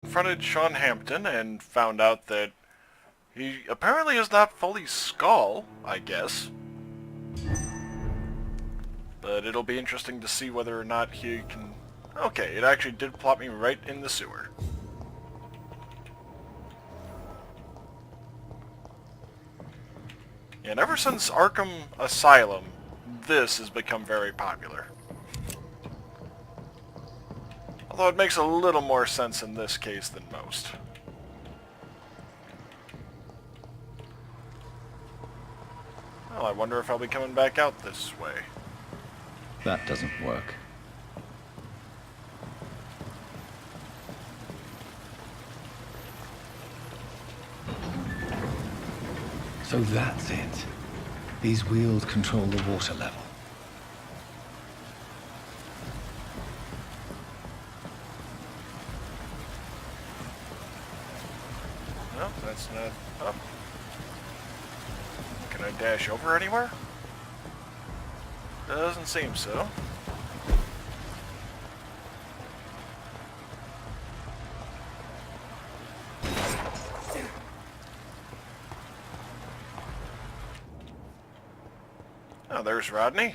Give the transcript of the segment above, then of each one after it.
Confronted Sean Hampton and found out that he apparently is not fully Skull, I guess. But it'll be interesting to see whether or not he can... Okay, it actually did plop me right in the sewer. And ever since Arkham Asylum, this has become very popular. Although it makes a little more sense in this case than most. Well, I wonder if I'll be coming back out this way. That doesn't work. So that's it. These wheels control the water level. No, that's not up. Can I dash over anywhere? Doesn't seem so. Oh, there's Rodney.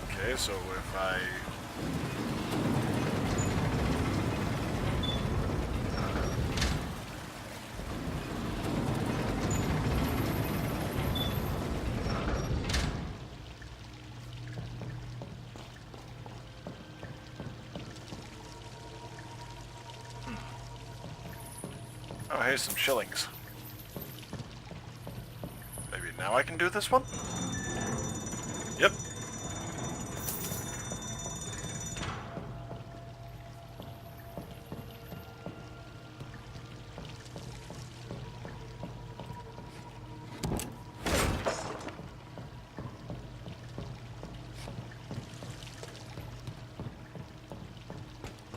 Okay, so if I... Oh, here's some shillings. Maybe now I can do this one? Yep.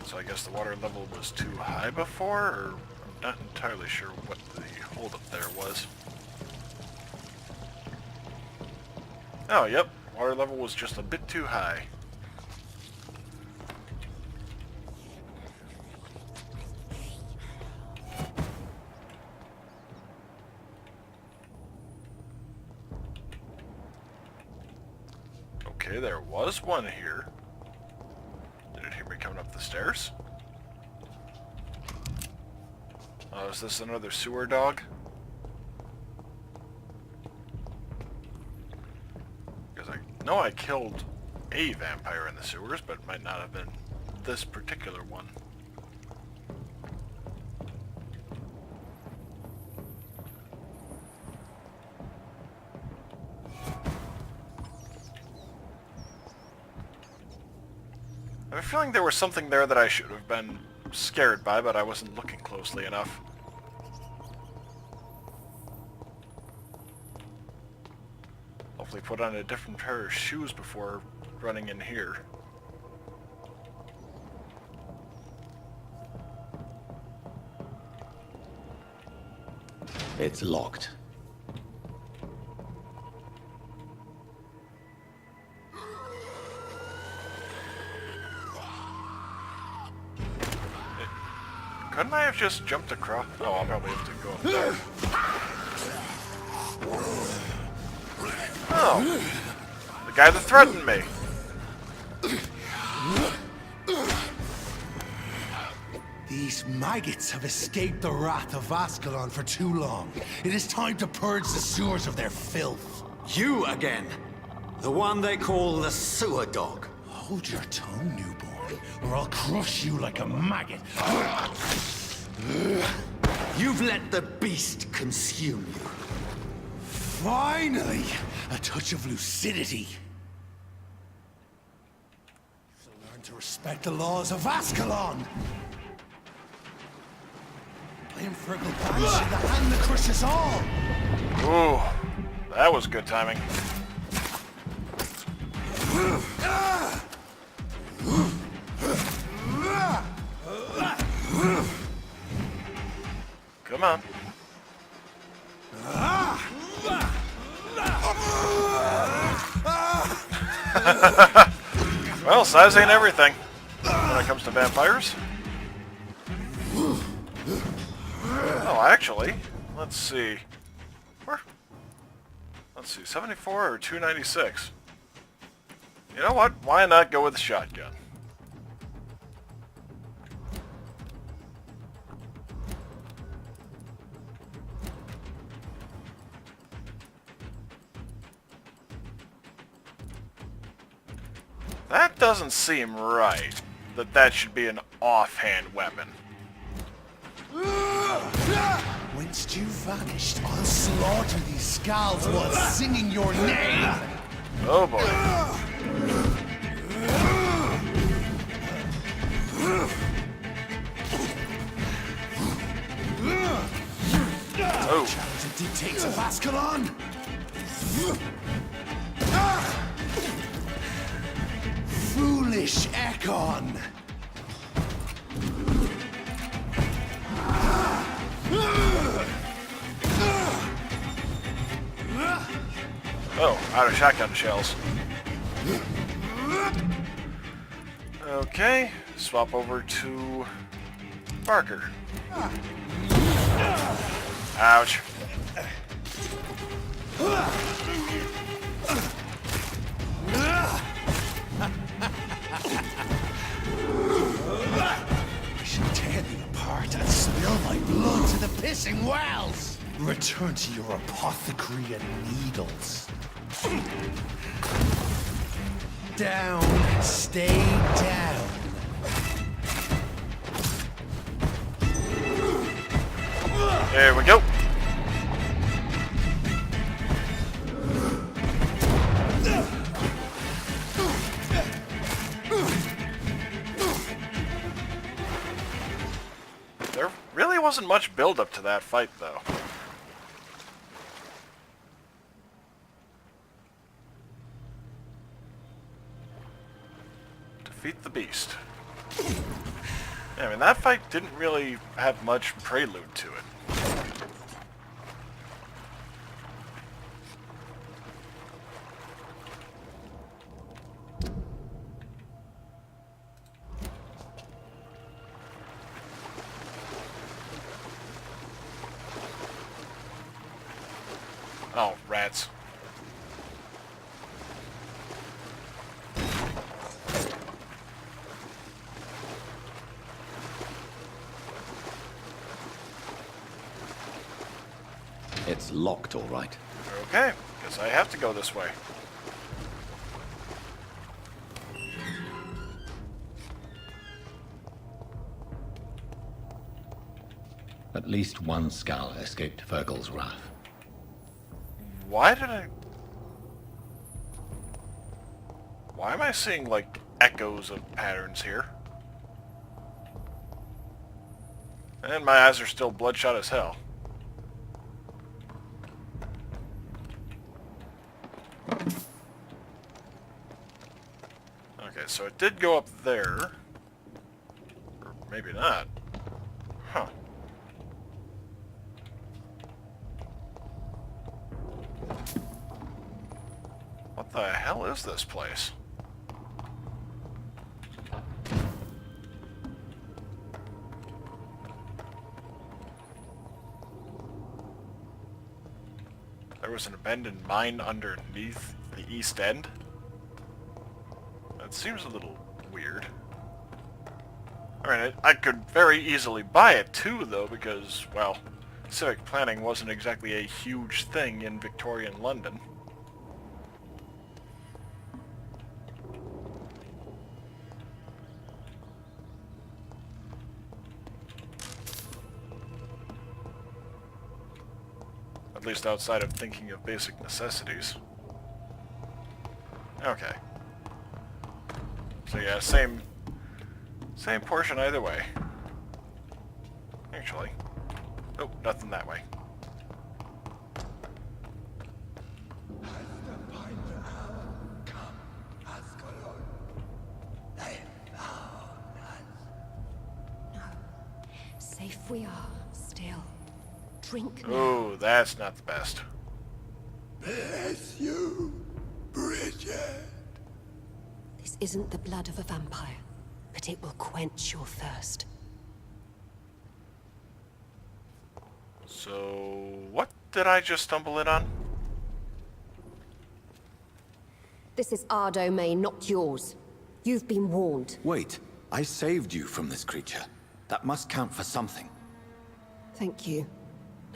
So I guess the water level was too high before, or I'm not entirely sure what the holdup there was. Oh, yep. Water level was just a bit too high. Okay, there was one here. Did it hear me coming up the stairs? Oh, is this another sewer dog? Because I know I killed a vampire in the sewers, but it might not have been this particular one. I have a feeling there was something there that I should have been scared by, but I wasn't looking closely enough. Hopefully put on a different pair of shoes before running in here. It's locked. Couldn't I have just jumped across? Oh, I'll probably have to go up there. Oh! The guy that threatened me! These maggots have escaped the wrath of Ascalon for too long. It is time to purge the sewers of their filth. You again! The one they call the sewer dog. Hold your tongue, newborn, or I'll crush you like a maggot. You've let the beast consume you. Finally! A touch of lucidity. So learn to respect the laws of Ascalon! Blame Fergal Banshee, the hand that crushes all! Ooh, that was good timing. Come on. Well, Well, size ain't everything when it comes to vampires. Oh, actually, let's see. Where? Let's see, 74 or 296? You know what? Why not go with the shotgun? That doesn't seem right. That should be an offhand weapon. Whence you vanished, I'll slaughter these skulls while singing your name! Oh boy. Oh. Challenge the dictates of Ascalon! Foolish Ekon! Oh, out of shotgun shells. Okay, swap over to Barker. Ouch. I shall tear thee apart and spill my blood to the pissing wells! Return to your apothecary and needles. Down, stay down. There we go. There really wasn't much build-up to that fight, though. Defeat the beast. Yeah, I mean, that fight didn't really have much prelude to it. Oh, rats. It's locked, all right. Okay, guess I have to go this way. At least one skull escaped Fergal's wrath. Why am I seeing, like, echoes of patterns here? And my eyes are still bloodshot as hell. Okay, so it did go up there. Or maybe not. Huh. What the hell is this place? There was an abandoned mine underneath the east end? That seems a little weird. I mean, I could very easily buy it too, though, because, well, civic planning wasn't exactly a huge thing in Victorian London. At least outside of thinking of basic necessities. Okay. So yeah, same portion either way. Actually. Nope, nothing that way. Safe we are, still. Drink now. Oh, that's not the best. Bless you, Bridget. This isn't the blood of a vampire, but it will quench your thirst. So, what did I just stumble in on? This is our domain, not yours. You've been warned. Wait, I saved you from this creature. That must count for something. Thank you.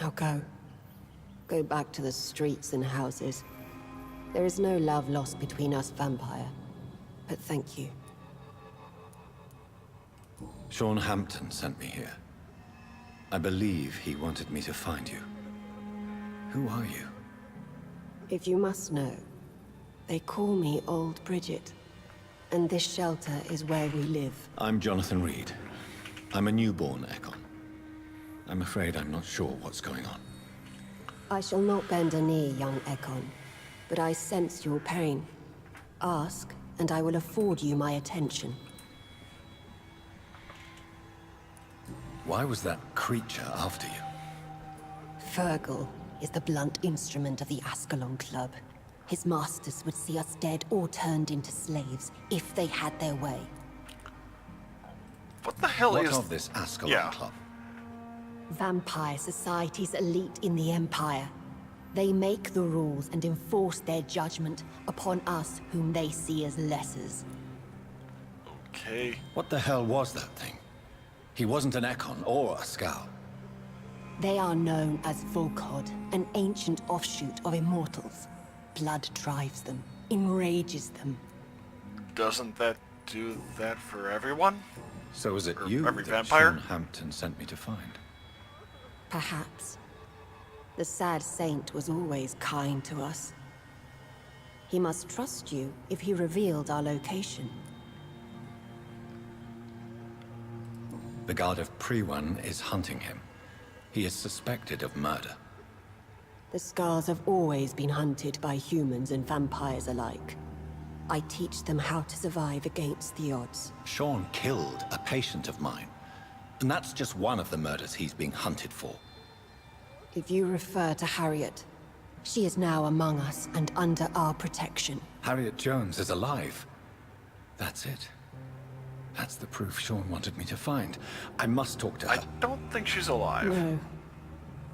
Now go. Go back to the streets and houses. There is no love lost between us, Vampire. But thank you. Sean Hampton sent me here. I believe he wanted me to find you. Who are you? If you must know, they call me Old Bridget. And this shelter is where we live. I'm Jonathan Reed. I'm a newborn Ekon. I'm afraid I'm not sure what's going on. I shall not bend a knee, young Ekon. But I sense your pain. Ask, and I will afford you my attention. Why was that creature after you? Fergal is the blunt instrument of the Ascalon Club. His masters would see us dead or turned into slaves if they had their way. What the hell What is... of this Ascalon Yeah. Club? Vampire Society's elite in the Empire. They make the rules and enforce their judgment upon us whom they see as lessers. Okay. What the hell was that thing? He wasn't an Ekon or a Scout. They are known as Volkod, an ancient offshoot of immortals. Blood drives them, enrages them. Doesn't that do that for everyone? So is it Or you every that vampire? Sean Hampton sent me to find? Perhaps. The sad saint was always kind to us. He must trust you if he revealed our location. The guard of Prewan is hunting him. He is suspected of murder. The Scars have always been hunted by humans and vampires alike. I teach them how to survive against the odds. Sean killed a patient of mine. And that's just one of the murders he's being hunted for. If you refer to Harriet, she is now among us and under our protection. Harriet Jones is alive. That's it. That's the proof Sean wanted me to find. I must talk to her. I don't think she's alive. No.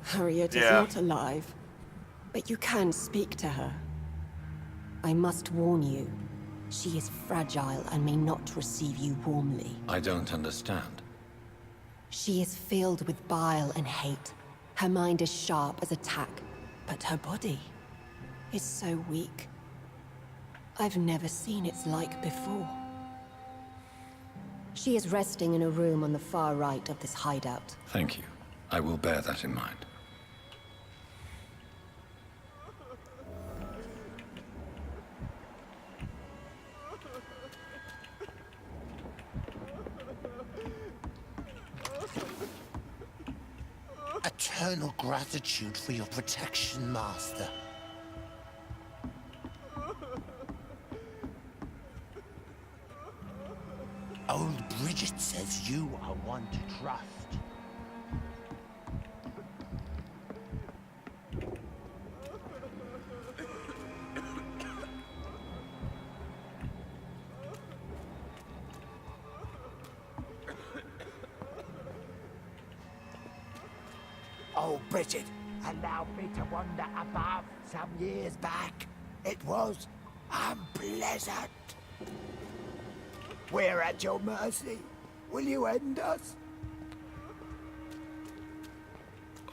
Harriet is Yeah. not alive. But you can speak to her. I must warn you, she is fragile and may not receive you warmly. I don't understand. She is filled with bile and hate. Her mind is sharp as a tack, but her body is so weak. I've never seen its like before. She is resting in a room on the far right of this hideout. Thank you. I will bear that in mind. Eternal gratitude for your protection, Master. Old Bridget says you are one to trust. Oh, Bridget, allow me to wander above some years back. It was unpleasant. We're at your mercy. Will you end us?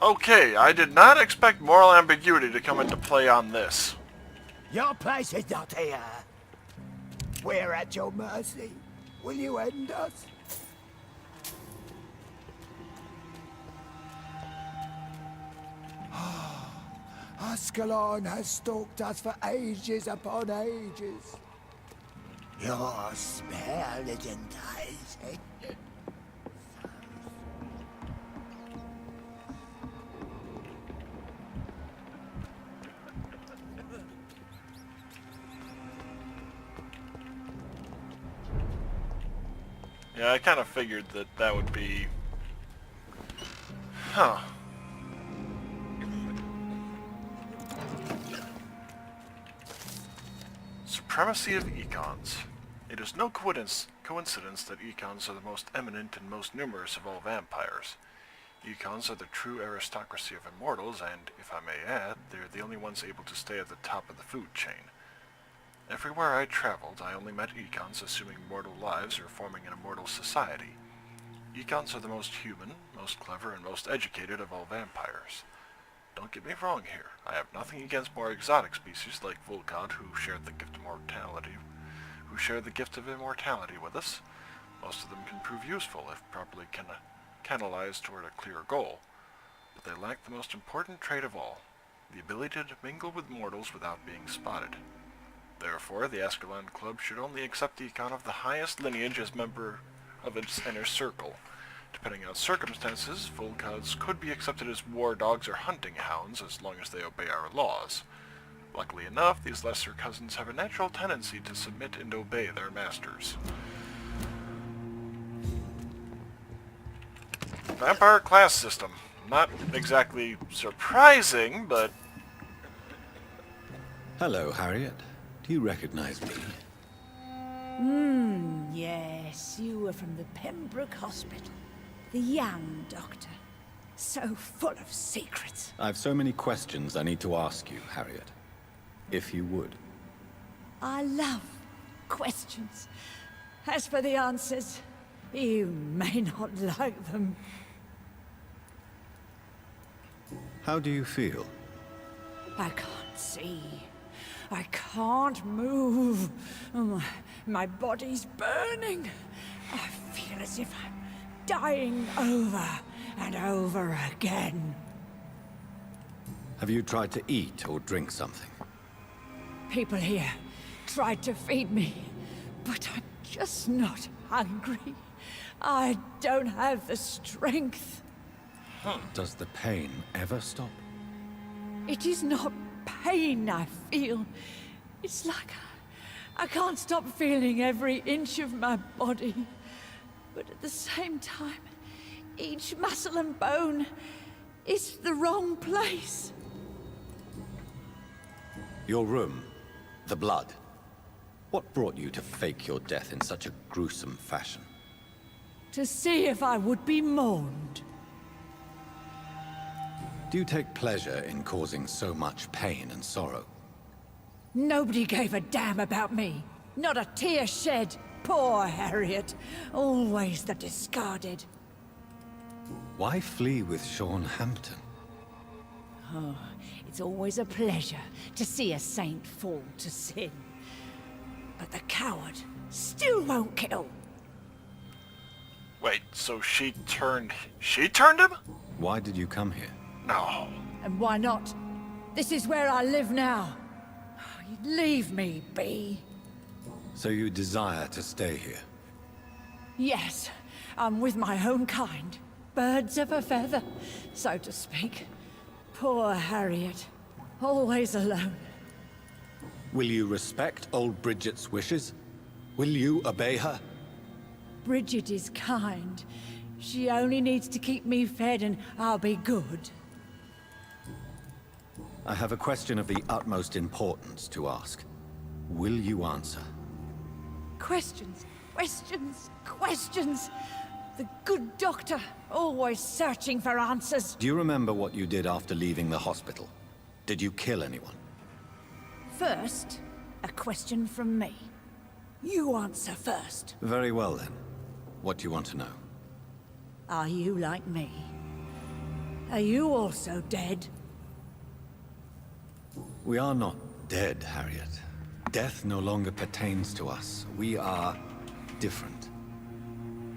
Okay, I did not expect moral ambiguity to come into play on this. Your place is not here. We're at your mercy. Will you end us? Ascalon has stalked us for ages upon ages. Your spell is enticing. Yeah, I kind of figured that that would be... Huh. Supremacy of Econs. It is no coincidence that Econs are the most eminent and most numerous of all vampires. Econs are the true aristocracy of immortals, and, if I may add, they're the only ones able to stay at the top of the food chain. Everywhere I traveled, I only met Econs assuming mortal lives or forming an immortal society. Econs are the most human, most clever, and most educated of all vampires. Don't get me wrong here. I have nothing against more exotic species like Volkod, who share the gift of immortality with us. Most of them can prove useful if properly canalized toward a clear goal, but they lack the most important trait of all, the ability to mingle with mortals without being spotted. Therefore, the Ascalon Club should only accept Econ of the highest lineage as member of its inner circle. Depending on circumstances, Volkods could be accepted as war dogs or hunting hounds as long as they obey our laws. Luckily enough, these lesser cousins have a natural tendency to submit and obey their masters. Vampire class system. Not exactly surprising, but... Hello, Harriet. Do you recognize me? Yes, you were from the Pembroke Hospital. The young doctor. So full of secrets. I've so many questions I need to ask you, Harriet. If you would. I love questions. As for the answers, you may not like them. How do you feel? I can't see. I can't move. My body's burning. I feel as if I'm dying over and over again. Have you tried to eat or drink something? People here tried to feed me, but I'm just not hungry. I don't have the strength. Does the pain ever stop? It is not pain I feel. It's like I can't stop feeling every inch of my body. But at the same time, each muscle and bone is the wrong place. Your room, the blood. What brought you to fake your death in such a gruesome fashion? To see if I would be mourned. Do you take pleasure in causing so much pain and sorrow? Nobody gave a damn about me. Not a tear shed. Poor Harriet. Always the discarded. Why flee with Sean Hampton? Oh, it's always a pleasure to see a saint fall to sin. But the coward still won't kill. Wait, so she turned him? Why did you come here? No. And why not? This is where I live now. Leave me be. So you desire to stay here? Yes, I'm with my own kind. Birds of a feather, so to speak. Poor Harriet. Always alone. Will you respect old Bridget's wishes? Will you obey her? Bridget is kind. She only needs to keep me fed and I'll be good. I have a question of the utmost importance to ask. Will you answer? Questions, questions, questions. The good doctor, always searching for answers. Do you remember what you did after leaving the hospital? Did you kill anyone? First, a question from me. You answer first. Very well then. What do you want to know? Are you like me? Are you also dead? We are not dead, Harriet. Death no longer pertains to us. We are different.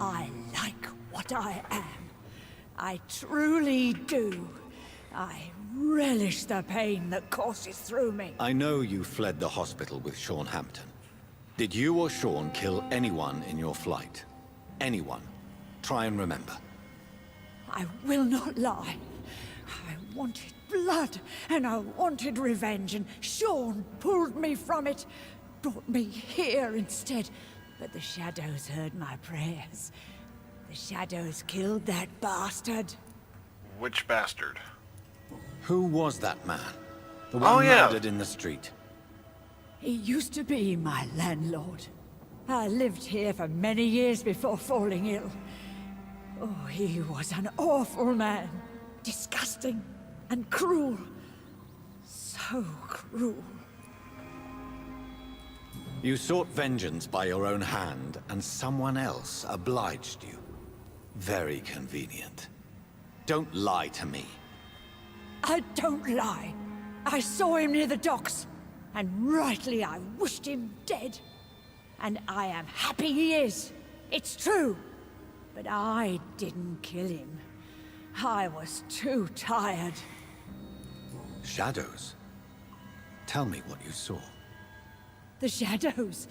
I like what I am. I truly do. I relish the pain that courses through me. I know you fled the hospital with Sean Hampton. Did you or Sean kill anyone in your flight? Anyone? Try and remember. I will not lie. I wanted blood, and I wanted revenge, and Sean pulled me from it, brought me here instead. But the shadows heard my prayers. The shadows killed that bastard. Which bastard? Who was that man? The Oh, one yeah. murdered in the street? He used to be my landlord. I lived here for many years before falling ill. Oh, he was an awful man. Disgusting and cruel. So cruel. You sought vengeance by your own hand, and someone else obliged you. Very convenient. Don't lie to me. I don't lie. I saw him near the docks, and rightly I wished him dead. And I am happy he is. It's true. But I didn't kill him. I was too tired. Shadows? Tell me what you saw. The shadows,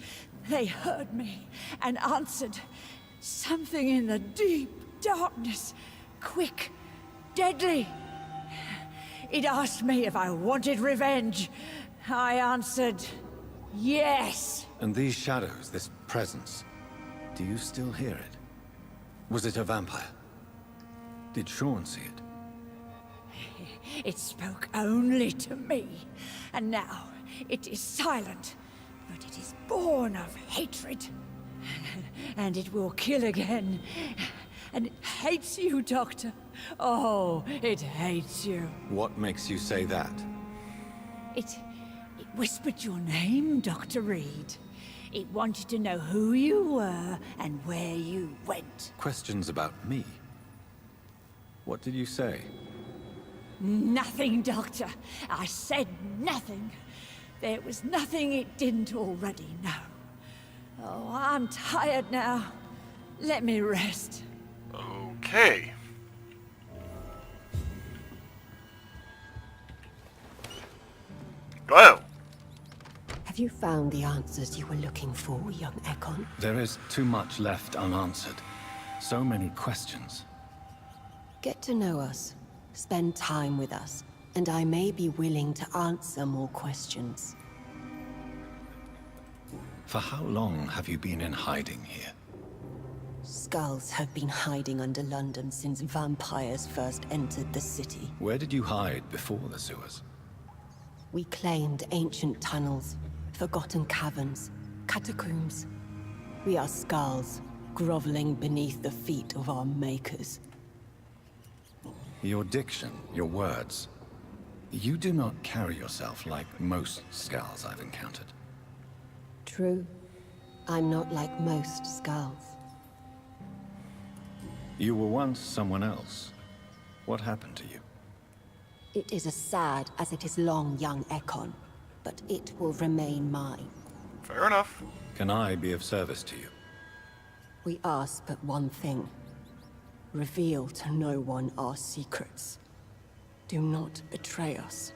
they heard me and answered. Something in the deep darkness. Quick, deadly. It asked me if I wanted revenge. I answered, yes. And these shadows, this presence, do you still hear it? Was it a vampire? Did Sean see it? It spoke only to me, and now it is silent, but it is born of hatred. And it will kill again. And it hates you, Doctor. Oh, it hates you. What makes you say that? It whispered your name, Dr. Reed. It wanted to know who you were and where you went. Questions about me? What did you say? Nothing, Doctor. I said nothing. There was nothing it didn't already know. Oh, I'm tired now. Let me rest. Okay. Well, Have you found the answers you were looking for, young Ekon? There is too much left unanswered. So many questions. Get to know us, spend time with us, and I may be willing to answer more questions. For how long have you been in hiding here? Skulls have been hiding under London since vampires first entered the city. Where did you hide before the sewers? We claimed ancient tunnels, forgotten caverns, catacombs. We are skulls, groveling beneath the feet of our makers. Your diction, your words. You do not carry yourself like most skulls I've encountered. True. I'm not like most skulls. You were once someone else. What happened to you? It is as sad as it is long, young Ekon, but it will remain mine. fair enough. Can I be of service to you? We ask but one thing. Reveal to no one our secrets. Do not betray us.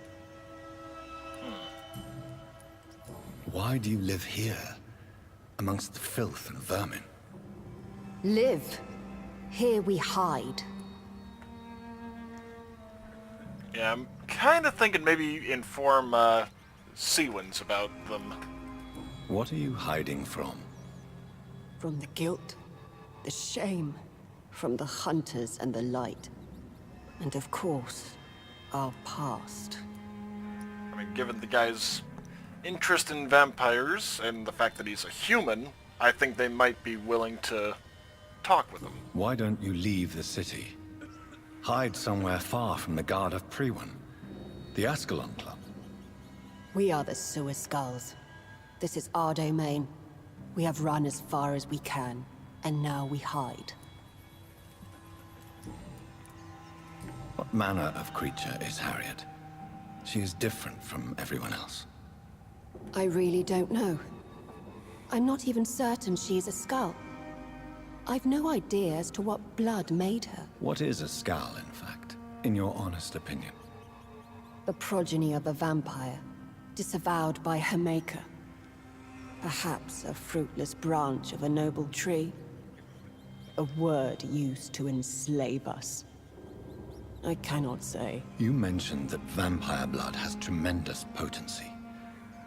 Why do you live here, amongst the filth and vermin? Live. Here we hide. Yeah, I'm kind of thinking maybe inform Seawinds about them. What are you hiding from? From the guilt, the shame, from the hunters and the light. And of course, our past. I mean, given the guy's interest in vampires and the fact that he's a human, I think they might be willing to talk with him. Why don't you leave the city? Hide somewhere far from the Guard of Priwen, the Ascalon Club. We are the sewer skulls. This is our domain. We have run as far as we can, and now we hide. What manner of creature is Harriet? She is different from everyone else. I really don't know. I'm not even certain she's a skull. I've no idea as to what blood made her. What is a skull, in fact, in your honest opinion? The progeny of a vampire, disavowed by her maker. Perhaps a fruitless branch of a noble tree. A word used to enslave us. I cannot say. You mentioned that vampire blood has tremendous potency.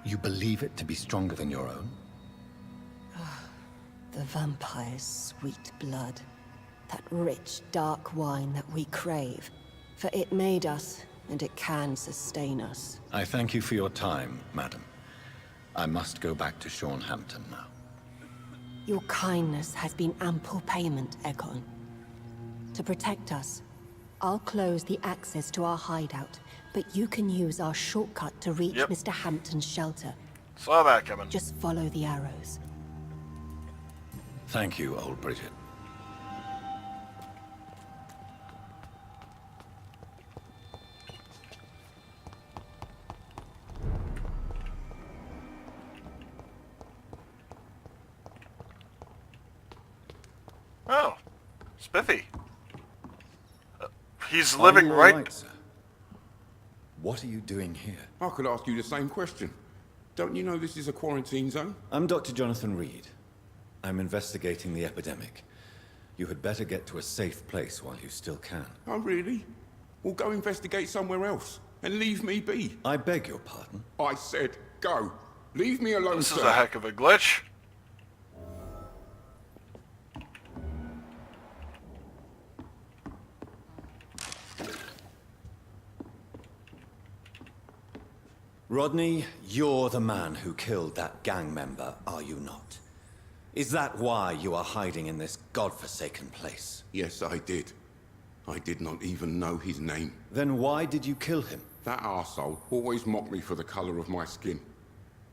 You believe it to be stronger than your own? The vampire's sweet blood. That rich, dark wine that we crave. For it made us, and it can sustain us. I thank you for your time, madam. I must go back to Hampton now. Your kindness has been ample payment, Egon. To protect us, I'll close the access to our hideout, but you can use our shortcut to reach Yep. Mr. Hampton's shelter. Saw that coming. Just follow the arrows. Thank you, old Bridget. Oh, Spiffy. He's living Are you all right... sir? What are you doing here? I could ask you the same question. Don't you know this is a quarantine zone? I'm Dr. Jonathan Reed. I'm investigating the epidemic. You had better get to a safe place while you still can. Oh, really? Well, go investigate somewhere else and leave me be. I beg your pardon? I said go. Leave me alone, This sir. is a heck of a glitch. Rodney, you're the man who killed that gang member, are you not? Is that why you are hiding in this godforsaken place? Yes, I did. I did not even know his name. Then why did you kill him? That arsehole always mocked me for the color of my skin.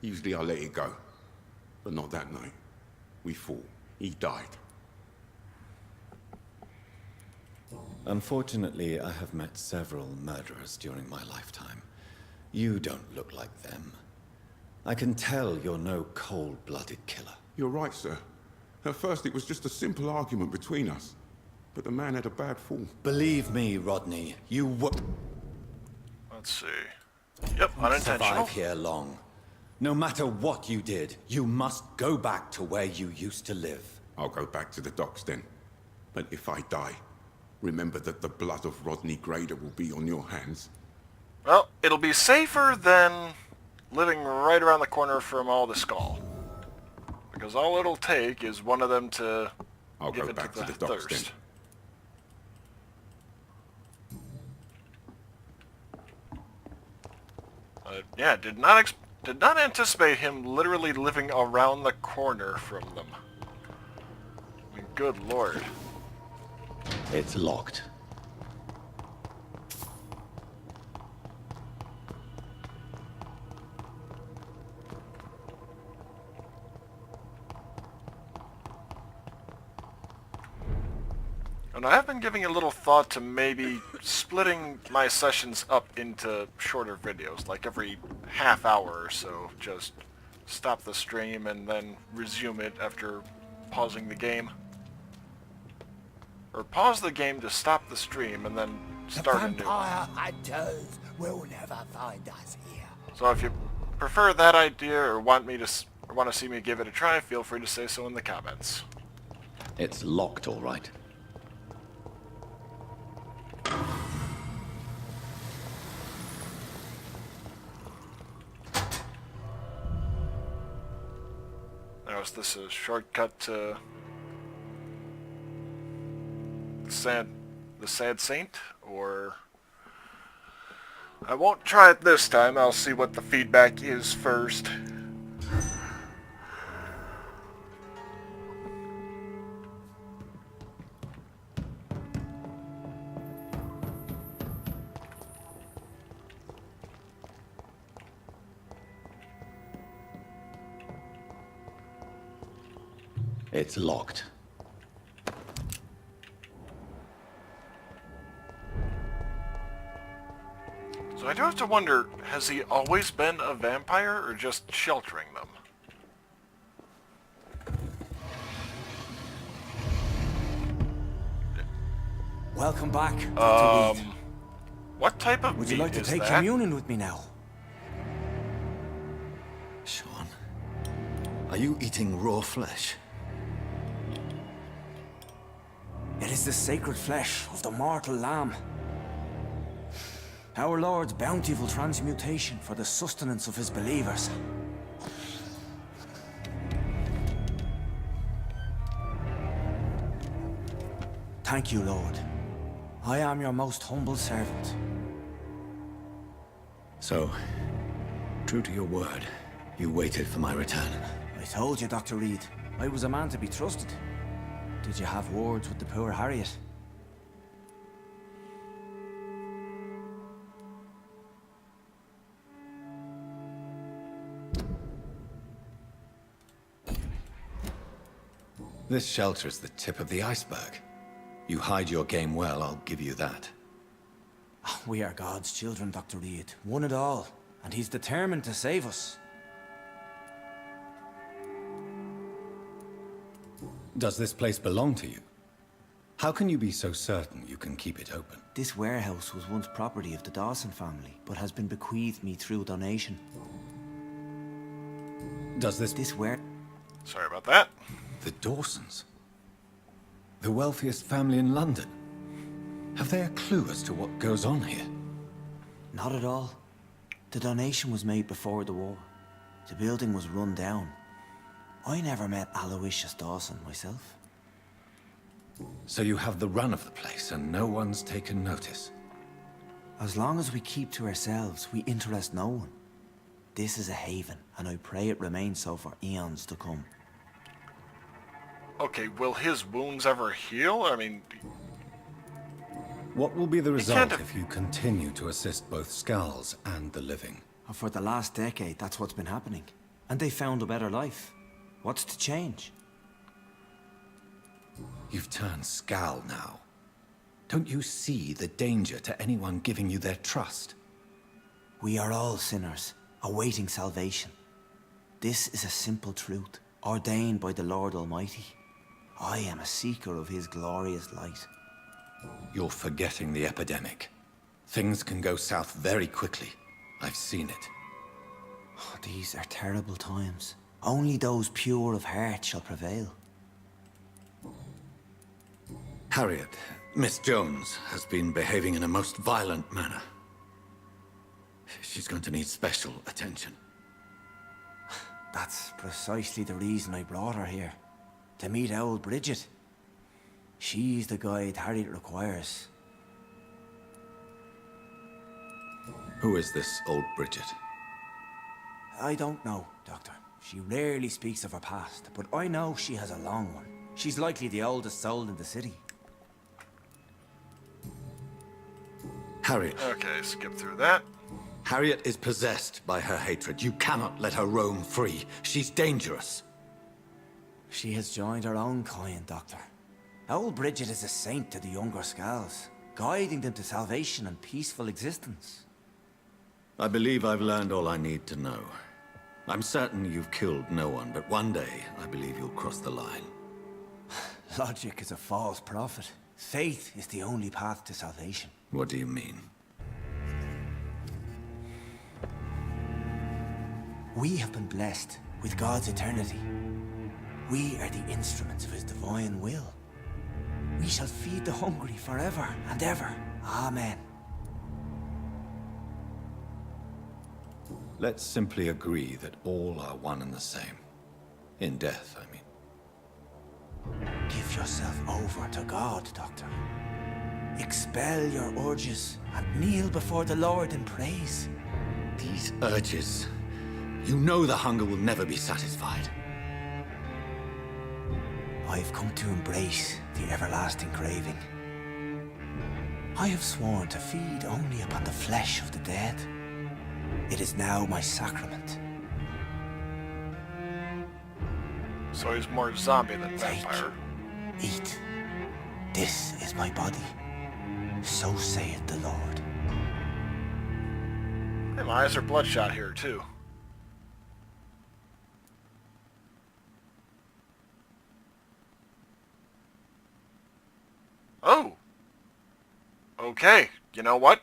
Usually I let it go. But not that night. We fought. He died. Unfortunately, I have met several murderers during my lifetime. You don't look like them. I can tell you're no cold-blooded killer. You're right, sir. At first it was just a simple argument between us. But the man had a bad fall. Believe me, Rodney, you won't Let's see. Yep, unintentional. survive here long. No matter what you did, you must go back to where you used to live. I'll go back to the docks then. But if I die, remember that the blood of Rodney Grader will be on your hands. Well, it'll be safer than living right around the corner from all the skull. Because all it'll take is one of them to I'll give go it back to the to the docks thirst. then. Yeah, did not anticipate him literally living around the corner from them. I mean, good lord. It's locked. And I have been giving a little thought to maybe splitting my sessions up into shorter videos, like every half hour or so. Just stop the stream and then resume it after pausing the game. Or pause the game to stop the stream and then start a new one. Vampire hunters will never find us here. So if you prefer that idea or want to see me give it a try, feel free to say so in the comments. It's locked, all right. Now, is this a shortcut to the Sad Saint, or... I won't try it this time, I'll see what the feedback is first. It's locked. So I do have to wonder, has he always been a vampire, or just sheltering them? Welcome back, Dr. Reed. What type of Would you meat like to is take that? communion with me now? Sean, are you eating raw flesh? It is the sacred flesh of the mortal lamb. Our Lord's bountiful transmutation for the sustenance of his believers. Thank you, Lord. I am your most humble servant. So, true to your word, you waited for my return. I told you, Dr. Reed. I was a man to be trusted. Did you have words with the poor Harriet? This shelter is the tip of the iceberg. You hide your game well, I'll give you that. We are God's children, Dr. Reed. One and all. And he's determined to save us. Does this place belong to you? How can you be so certain you can keep it open? This warehouse was once property of the Dawson family, but has been bequeathed me through donation. Does this... Sorry about that. The Dawsons? The wealthiest family in London? Have they a clue as to what goes on here? Not at all. The donation was made before the war. The building was run down. I never met Aloysius Dawson myself. So you have the run of the place and no one's taken notice? As long as we keep to ourselves, we interest no one. This is a haven, and I pray it remains so for eons to come. Okay, will his wounds ever heal? I mean... What will be the can't result have- if you continue to assist both Skulls and the living? For the last decade, that's what's been happening. And they found a better life. What's to change? You've turned Skull now. Don't you see the danger to anyone giving you their trust? We are all sinners, awaiting salvation. This is a simple truth, ordained by the Lord Almighty. I am a seeker of his glorious light. You're forgetting the epidemic. Things can go south very quickly. I've seen it. Oh, these are terrible times. Only those pure of heart shall prevail. Harriet, Miss Jones has been behaving in a most violent manner. She's going to need special attention. That's precisely the reason I brought her here. To meet old Bridget. She's the guide Harriet requires. Who is this old Bridget? I don't know, Doctor. She rarely speaks of her past, but I know she has a long one. She's likely the oldest soul in the city. Harriet. Okay, skip through that. Harriet is possessed by her hatred. You cannot let her roam free. She's dangerous. She has joined her own kind, Doctor. Old Bridget is a saint to the younger Skulls, guiding them to salvation and peaceful existence. I believe I've learned all I need to know. I'm certain you've killed no one, but one day I believe you'll cross the line. Logic is a false prophet. Faith is the only path to salvation. What do you mean? We have been blessed with God's eternity. We are the instruments of his divine will. We shall feed the hungry forever and ever. Amen. Let's simply agree that all are one and the same. In death, I mean. Give yourself over to God, Doctor. Expel your urges and kneel before the Lord in praise. These urges. You know the hunger will never be satisfied. I've come to embrace the everlasting craving. I have sworn to feed only upon the flesh of the dead. It is now my sacrament. So he's more zombie than Take, vampire. eat. This is my body. So saith the Lord. Hey, my eyes are bloodshot here, too. Oh! Okay, you know what?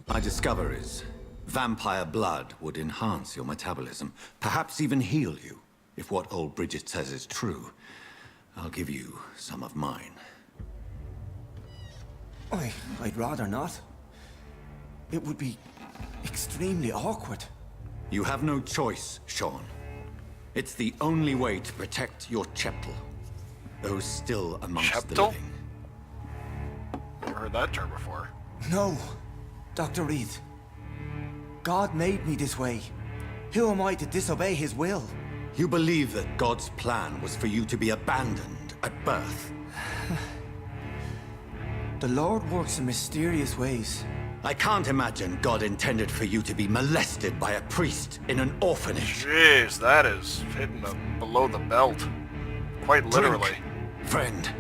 My discover is vampire blood would enhance your metabolism, perhaps even heal you. If what old Bridget says is true, I'll give you some of mine. I'd rather not. It would be extremely awkward. You have no choice, Sean. It's the only way to protect your cheptel. Those still amongst the Cheptel? living. Never heard that term before. No, Dr. Reed. God made me this way. Who am I to disobey his will? You believe that God's plan was for you to be abandoned at birth? The Lord works in mysterious ways. I can't imagine God intended for you to be molested by a priest in an orphanage. Jeez, that is hitting below the belt. Quite literally. Drink, friend.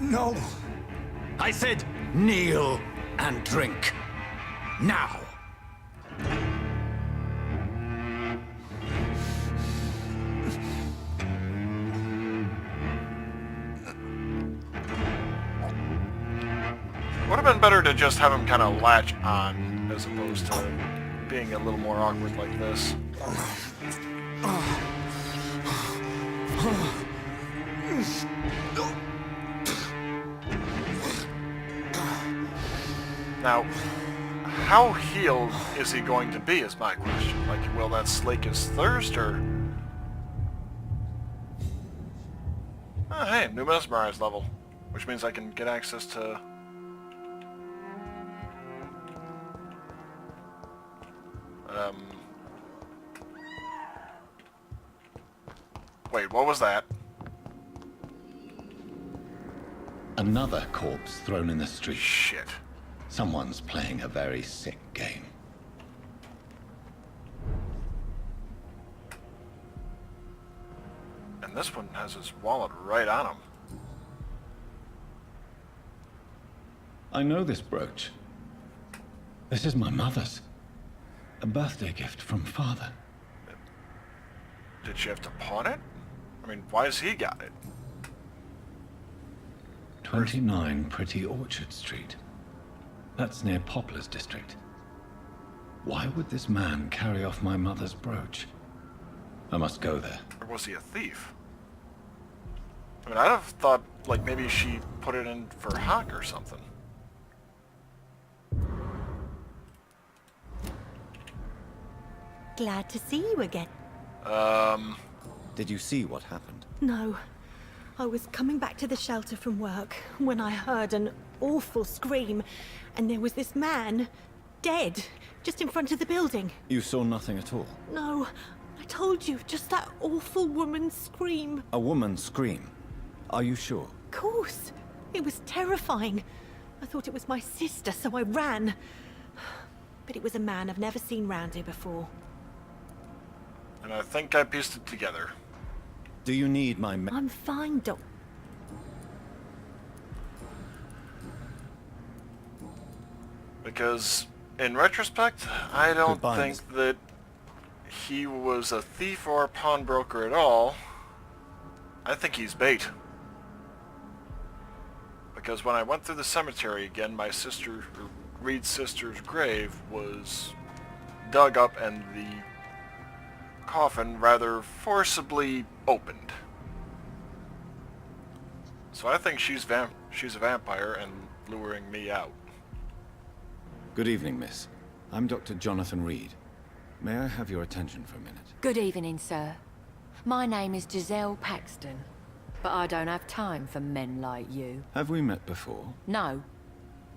No. I said kneel and drink. Now. Would have been better to just have him kind of latch on, as opposed to being a little more awkward like this. Now, how healed is he going to be is my question. Like, will that slake his thirst, or... Oh, hey, new mesmerize level. Which means I can get access to... Wait, what was that? Another corpse thrown in the street. Shit. Someone's playing a very sick game. And this one has his wallet right on him. I know this brooch. This is my mother's. A birthday gift from father. Did she have to pawn it? I mean, why has he got it? 29 Pretty Orchard Street. That's near Poplar's district. Why would this man carry off my mother's brooch? I must go there. Or was he a thief? I mean, I'd have thought, like, maybe she put it in for Hawk or something. Glad to see you again. Did you see what happened? No. I was coming back to the shelter from work when I heard an awful scream, and there was this man, dead, just in front of the building. You saw nothing at all? No, I told you, just that awful woman's scream. A woman scream? Are you sure? Of course. It was terrifying. I thought it was my sister, so I ran. But it was a man I've never seen round here before. And I think I pieced it together. Do you need my I'm fine, Doc. Because, in retrospect, I don't Goodbye, think that he was a thief or a pawnbroker at all. I think he's bait. Because when I went through the cemetery again, my sister, Reed's sister's grave was dug up and the coffin rather forcibly opened. So I think she's a vampire and luring me out. Good evening, miss. I'm Dr. Jonathan Reed. May I have your attention for a minute? Good evening, sir. My name is Giselle Paxton, but I don't have time for men like you. Have we met before? No,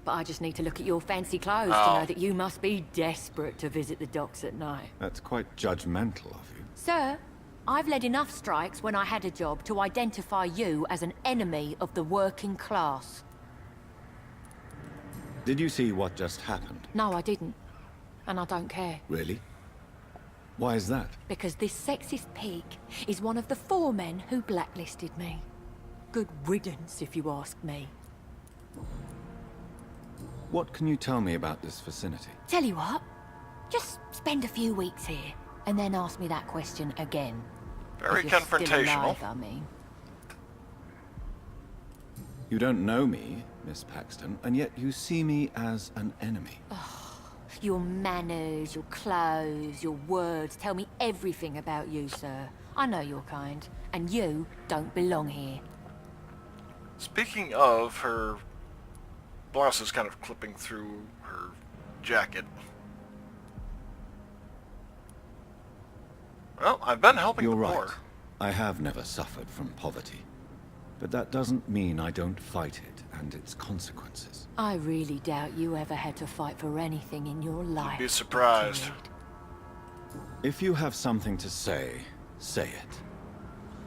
but I just need to look at your fancy clothes to know that you must be desperate to visit the docks at night. That's quite judgmental of you. Sir, I've led enough strikes when I had a job to identify you as an enemy of the working class. Did you see what just happened? No, I didn't. And I don't care. Really? Why is that? Because this sexist pig is one of the 4 men who blacklisted me. Good riddance, if you ask me. What can you tell me about this vicinity? Tell you what, just spend a few weeks here, and then ask me that question again. Very If you're confrontational. Still alive, I mean. You don't know me, Miss Paxton, and yet you see me as an enemy. Your manners, your clothes, your words tell me everything about you, sir. I know your kind, and you don't belong here. Speaking of, her blouse is kind of clipping through her jacket. Well, I've been helping You're the right. poor. I have never suffered from poverty. But that doesn't mean I don't fight it and its consequences. I really doubt you ever had to fight for anything in your life. You'd be surprised. Dr. Reed. If you have something to say, say it.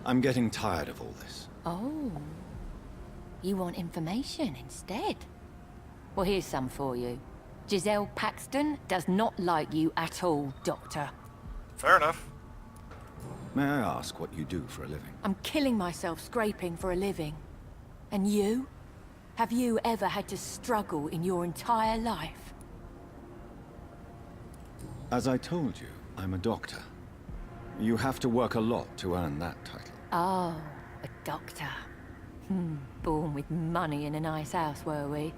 I'm getting tired of all this. Oh. You want information instead? Well, here's some for you. Giselle Paxton does not like you at all, Doctor. Fair enough. May I ask what you do for a living? I'm killing myself scraping for a living. And you? Have you ever had to struggle in your entire life? As I told you, I'm a doctor. You have to work a lot to earn that title. Oh, a doctor. Born with money in a nice house, were we?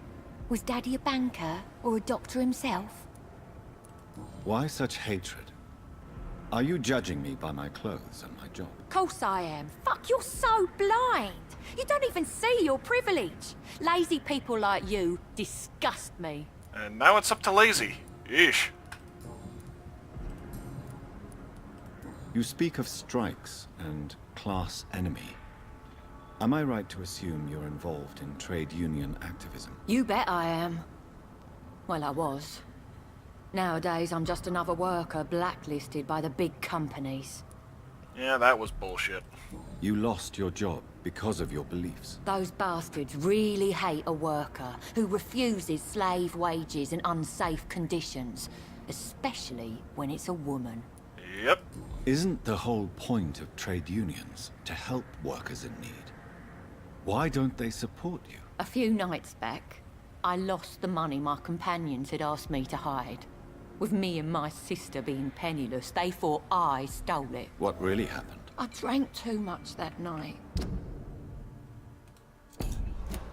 Was Daddy a banker or a doctor himself? Why such hatred? Are you judging me by my clothes and my job? Course I am. Fuck, you're so blind. You don't even see your privilege. Lazy people like you disgust me. And now it's up to Lazy. Yeesh. You speak of strikes and class enemy. Am I right to assume you're involved in trade union activism? You bet I am. Well, I was. Nowadays, I'm just another worker blacklisted by the big companies. Yeah, that was bullshit. You lost your job because of your beliefs. Those bastards really hate a worker who refuses slave wages and unsafe conditions, especially when it's a woman. Yep. Isn't the whole point of trade unions to help workers in need? Why don't they support you? A few nights back, I lost the money my companions had asked me to hide. With me and my sister being penniless, they thought I stole it. What really happened? I drank too much that night.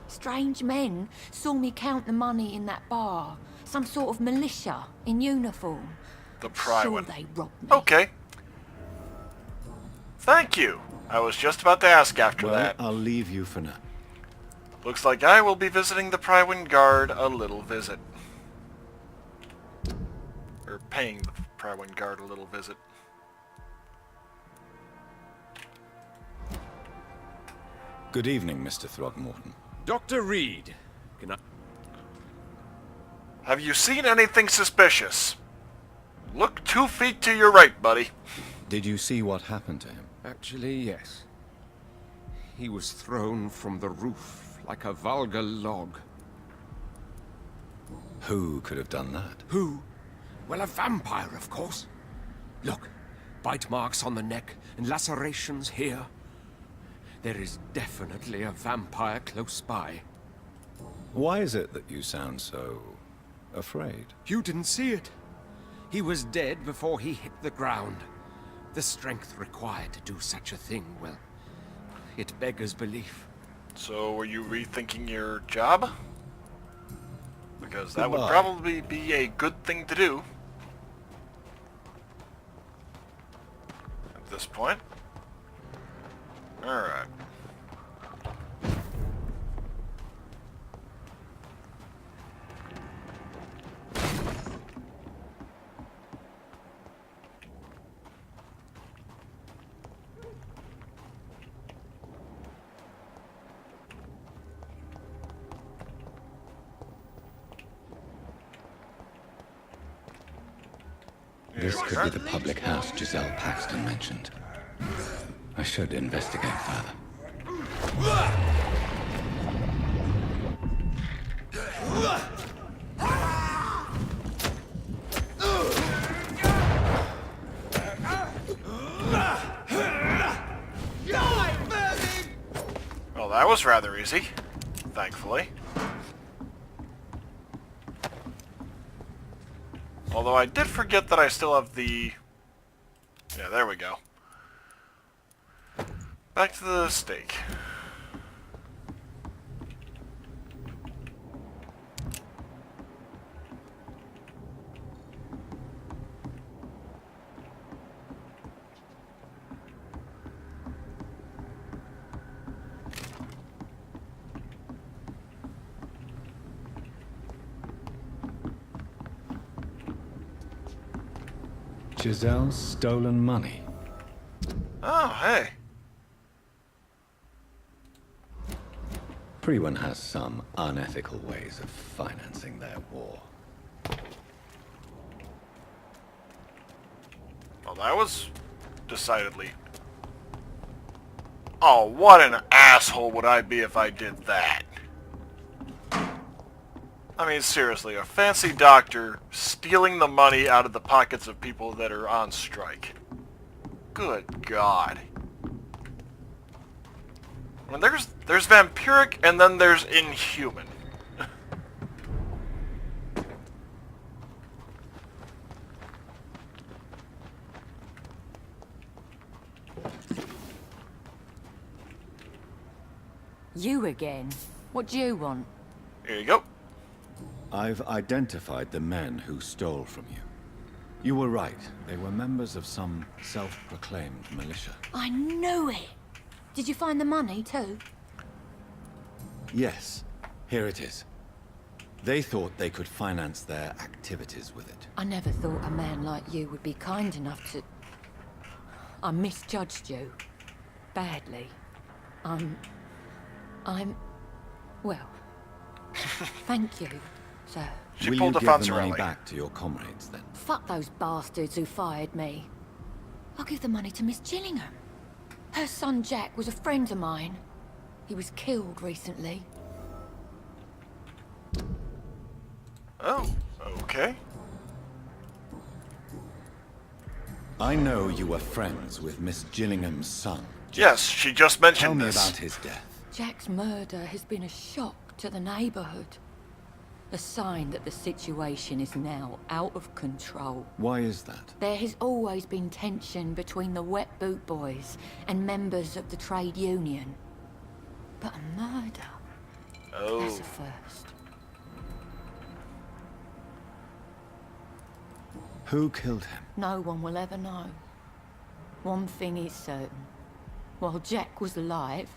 Strange men saw me count the money in that bar. Some sort of militia in uniform. The pry Sure one. they robbed me. Okay. Thank you. I was just about to ask after Well, that. I'll leave you for now. Looks like I will be visiting the Prywin Guard a little visit. Or paying the Prywin Guard a little visit. Good evening, Mr. Throgmorton. Dr. Reed, can I... Have you seen anything suspicious? Look 2 feet to your right, buddy. Did you see what happened to him? Actually, yes. He was thrown from the roof like a vulgar log. Who could have done that? Who? Well, a vampire, of course. Look, bite marks on the neck and lacerations here. There is definitely a vampire close by. Why is it that you sound so... afraid? You didn't see it. He was dead before he hit the ground. The strength required to do such a thing, well, it beggars belief. So, were you rethinking your job? Because that would Goodbye. probably be a good thing to do. At this point. Alright. This could be the public house Giselle Paxton mentioned. I should investigate further. Well, that was rather easy. Thankfully. Although I did forget that I still have the... Yeah, there we go. Back to the stake. Giselle's stolen money. Oh, hey. Prywin has some unethical ways of financing their war. Well, that was decidedly... Oh, what an asshole would I be if I did that? I mean, seriously, a fancy doctor stealing the money out of the pockets of people that are on strike. Good God. I mean, there's vampiric and then there's inhuman. You again? What do you want? Here you go. I've identified the men who stole from you. You were right. They were members of some self-proclaimed militia. I knew it! Did you find the money, too? Yes, here it is. They thought they could finance their activities with it. I never thought a man like you would be kind enough to... I misjudged you. Badly. Well... Thank you, sir. She Will pulled you a give the money Fonzarelli. back to your comrades, then? Fuck those bastards who fired me. I'll give the money to Miss Gillingham. Her son Jack was a friend of mine. He was killed recently. Oh, okay. I know you were friends with Miss Gillingham's son. Yes, she just mentioned Tell me this. about his death. Jack's murder has been a shock to the neighborhood. A sign that the situation is now out of control. Why is that? There has always been tension between the Wet Boot Boys and members of the trade union. But a murder? Oh. That's a first. Who killed him? No one will ever know. One thing is certain. While Jack was alive,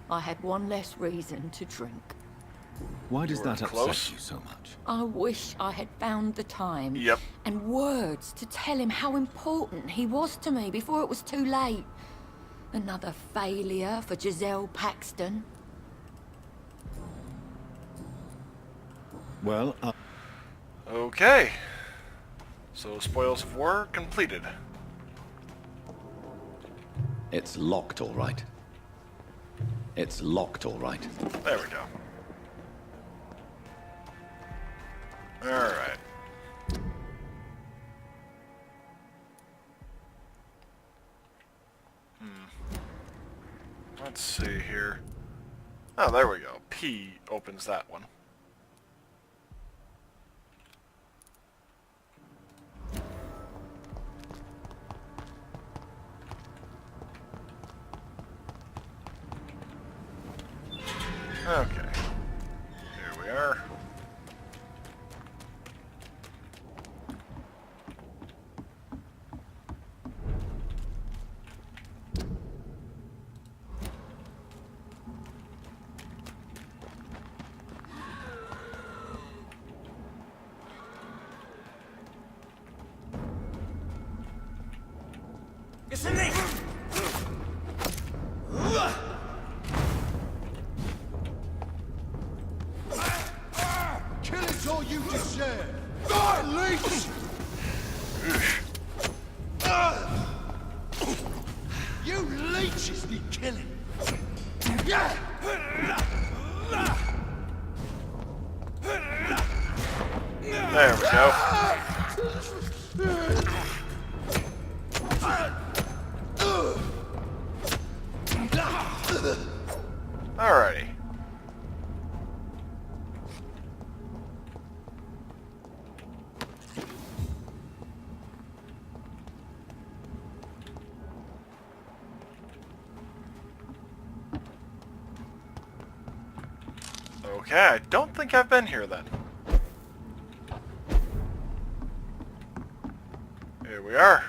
I had one less reason to drink. Why does You were that close. upset you so much? I wish I had found the time Yep. and words to tell him how important he was to me before it was too late. Another failure for Giselle Paxton. Well, Okay. So, spoils of war completed. it's locked, all right. It's locked, all right. There we go. Alright. Let's see here. Oh, there we go. P opens that one. Okay. Here we are. Kill is all you deserve. Die, leech! You leeches need killing. There we go. Alrighty. Okay, I don't think I've been here then. Here we are.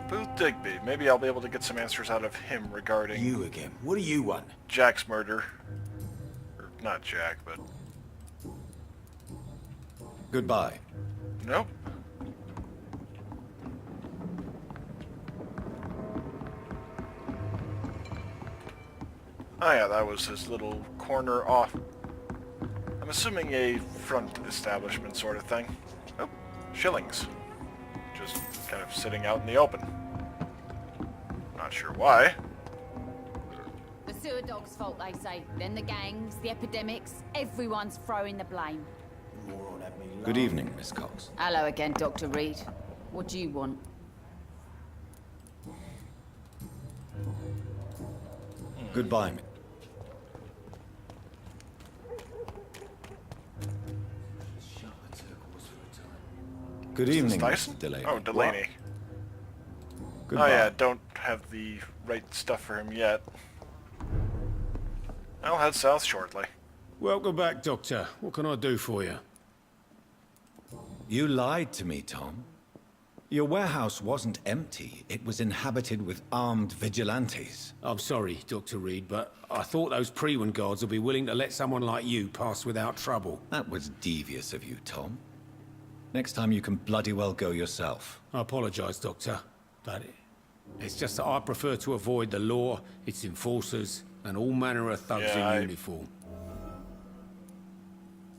Booth Digby. Maybe I'll be able to get some answers out of him regarding You again. What do you want? Jack's murder. Or not Jack, but... Goodbye. Nope. Oh yeah, that was his little corner off. I'm assuming a front establishment sort of thing. Oh, shillings. Just kind of sitting out in the open. Not sure why. The sewer dog's fault, they say. Then the gangs, the epidemics, everyone's throwing the blame. Good evening, Miss Cox. Hello again, Dr. Reed. What do you want? Goodbye, mi- Good Is this evening, Miss Dyson? Delaney. Oh, Delaney. Goodbye. Oh yeah, don't have the right stuff for him yet. I'll head south shortly. Welcome back, Doctor. What can I do for you? You lied to me, Tom. Your warehouse wasn't empty. It was inhabited with armed vigilantes. I'm sorry, Dr. Reed, but I thought those Prewen guards would be willing to let someone like you pass without trouble. That was devious of you, Tom. Next time you can bloody well go yourself. I apologize, Doctor, but it's just that I prefer to avoid the law, its enforcers, and all manner of thugs in uniform.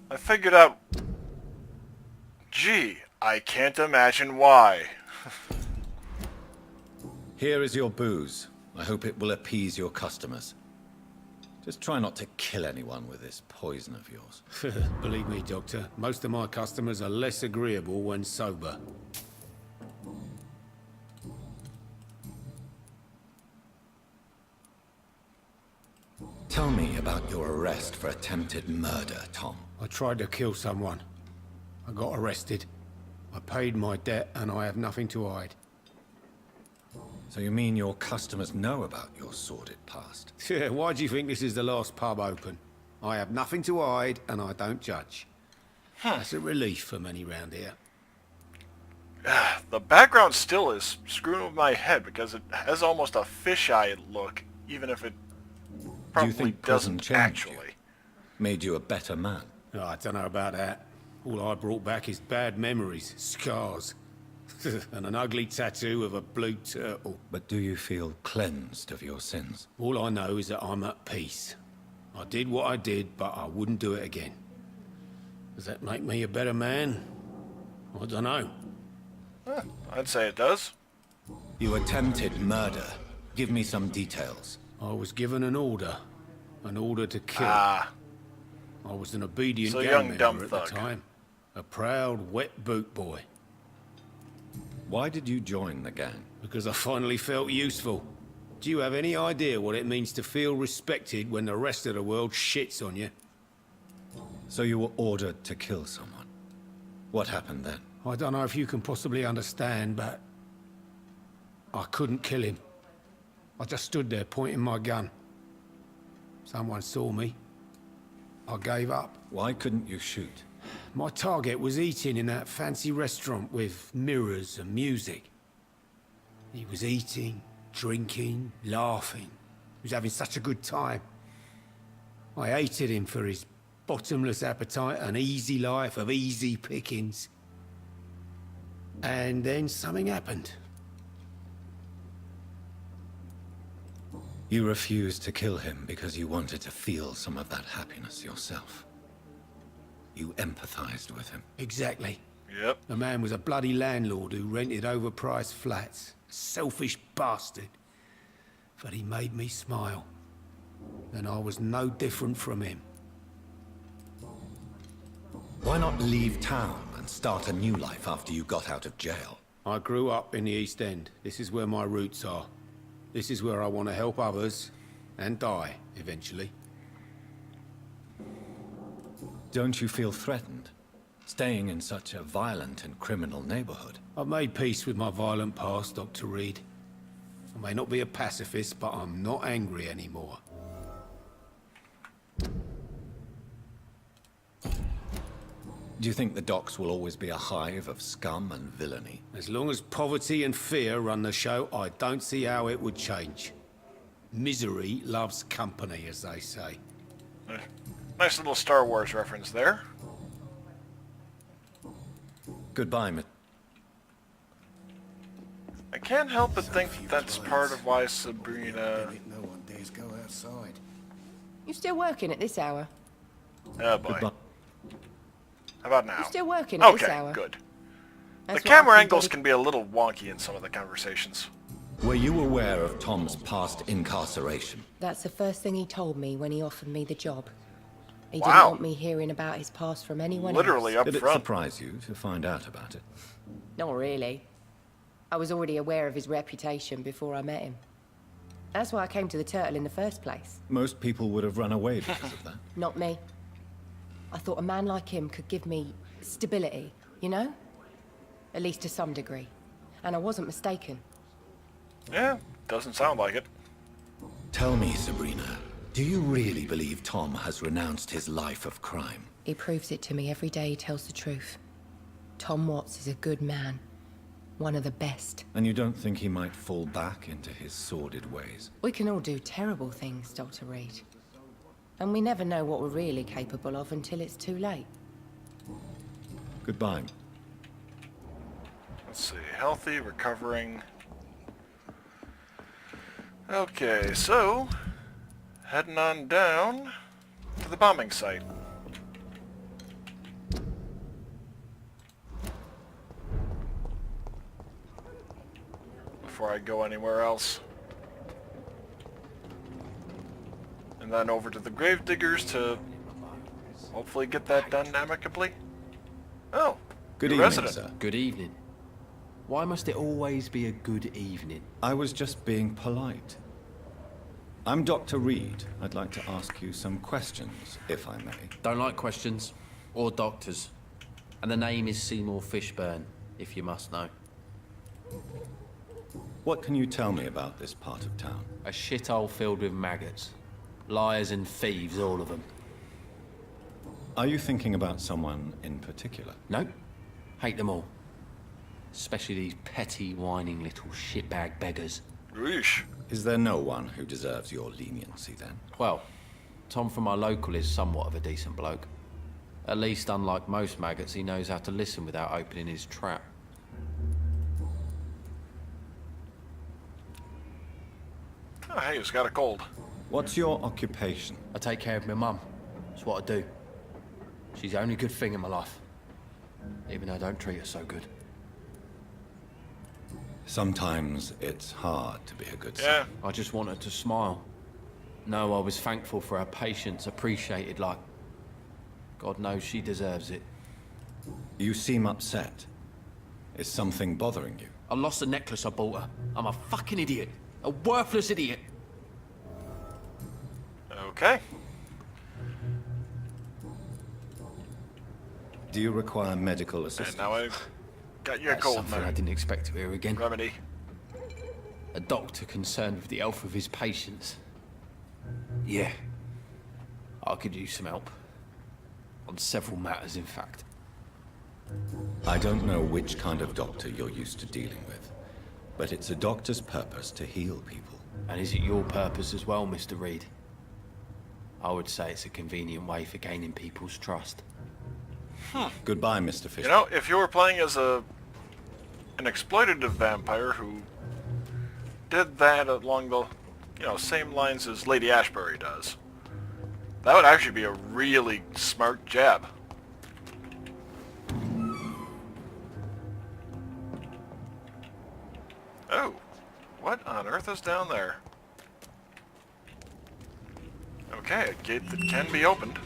I figured out... Gee, I can't imagine why. Here is your booze. I hope it will appease your customers. Just try not to kill anyone with this poison of yours. Believe me, Doctor, most of my customers are less agreeable when sober. Tell me about your arrest for attempted murder, Tom. I tried to kill someone. I got arrested. I paid my debt and I have nothing to hide. So you mean your customers know about your sordid past? Yeah, why do you think this is the last pub open? I have nothing to hide and I don't judge. That's a relief for many round here. The background still is screwing with my head because it has almost a fisheye look, even if it probably Do you think prison doesn't changed actually. you? Made you a better man? Oh, I don't know about that. All I brought back is bad memories, scars, and an ugly tattoo of a blue turtle. But do you feel cleansed of your sins? All I know is that I'm at peace. I did what I did, but I wouldn't do it again. Does that make me a better man? I don't know. I'd say it does. You attempted murder. Give me some details. I was given an order to kill. Ah, I was an obedient so gang young, member dumb at thug. the time. A proud, wet boot boy. Why did you join the gang? Because I finally felt useful. Do you have any idea what it means to feel respected when the rest of the world shits on you? So you were ordered to kill someone. What happened then? I don't know if you can possibly understand, but I couldn't kill him. I just stood there pointing my gun. Someone saw me. I gave up. Why couldn't you shoot? My target was eating in that fancy restaurant with mirrors and music. He was eating, drinking, laughing. He was having such a good time. I hated him for his bottomless appetite and easy life of easy pickings. And then something happened. You refused to kill him because you wanted to feel some of that happiness yourself. You empathized with him. Exactly. Yep. The man was a bloody landlord who rented overpriced flats. Selfish bastard. But he made me smile. And I was no different from him. Why not leave town and start a new life after you got out of jail? I grew up in the East End. This is where my roots are. This is where I want to help others and die, eventually. Don't you feel threatened? Staying in such a violent and criminal neighborhood? I've made peace with my violent past, Dr. Reed. I may not be a pacifist, but I'm not angry anymore. Do you think the docks will always be a hive of scum and villainy? As long as poverty and fear run the show, I don't see how it would change. Misery loves company, as they say. Nice little Star Wars reference there. Goodbye, I can't help but think that's part of why Sabrina... No one dares go outside. You still working at this hour? Oh boy. Goodbye. How about now? You still working at this Okay, hour? good. That's The what I camera can angles bloody- can be a little wonky in some of the conversations. Were you aware of Tom's past incarceration? That's the first thing he told me when he offered me the job. He Wow. didn't want me hearing about his past from anyone Literally else. up Did it front. surprise you to find out about it? Not really. I was already aware of his reputation before I met him. That's why I came to the Turtle in the first place. Most people would have run away because of that. Not me. I thought a man like him could give me stability, you know? At least to some degree. And I wasn't mistaken. Yeah, doesn't sound like it. Tell me, Sabrina, do you really believe Tom has renounced his life of crime? He proves it to me every day he tells the truth. Tom Watts is a good man. One of the best. And you don't think he might fall back into his sordid ways? We can all do terrible things, Dr. Reed. And we never know what we're really capable of until it's too late. Goodbye. Let's see, healthy, recovering. Okay, so heading on down to the bombing site. Before I go anywhere else. And then over to the Gravediggers to hopefully get that done amicably. Oh, Good new evening, resident. sir. Good evening. Why must it always be a good evening? I was just being polite. I'm Dr. Reed. I'd like to ask you some questions, if I may. Don't like questions. Or doctors. And the name is Seymour Fishburne, if you must know. What can you tell me about this part of town? A shithole filled with maggots. Liars and thieves, all of them. Are you thinking about someone in particular? Nope. Hate them all. Especially these petty, whining little shitbag beggars. Yeesh. Is there no one who deserves your leniency, then? Well, Tom from our local is somewhat of a decent bloke. At least, unlike most maggots, he knows how to listen without opening his trap. Oh, hey, he's got a cold. What's your occupation? I take care of my mum. That's what I do. She's the only good thing in my life. Even though I don't treat her so good. Sometimes it's hard to be a good son. Yeah. I just want her to smile. No, I was thankful for her patience, appreciated like... God knows she deserves it. You seem upset. Is something bothering you? I lost the necklace I bought her. I'm a fucking idiot. A worthless idiot. Okay. Do you require medical And assistance? now I've got you a That's cold something now. I didn't expect to hear again. Remedy. A doctor concerned with the health of his patients. Yeah. I could use some help. On several matters, in fact. I don't know which kind of doctor you're used to dealing with, but it's a doctor's purpose to heal people. And is it your purpose as well, Mr. Reed? I would say it's a convenient way for gaining people's trust. Goodbye, Mr. Fisher. You know, if you were playing as an exploitative vampire who did that along the, same lines as Lady Ashbury does, that would actually be a really smart jab. Oh, what on earth is down there? Okay, a gate that can be opened.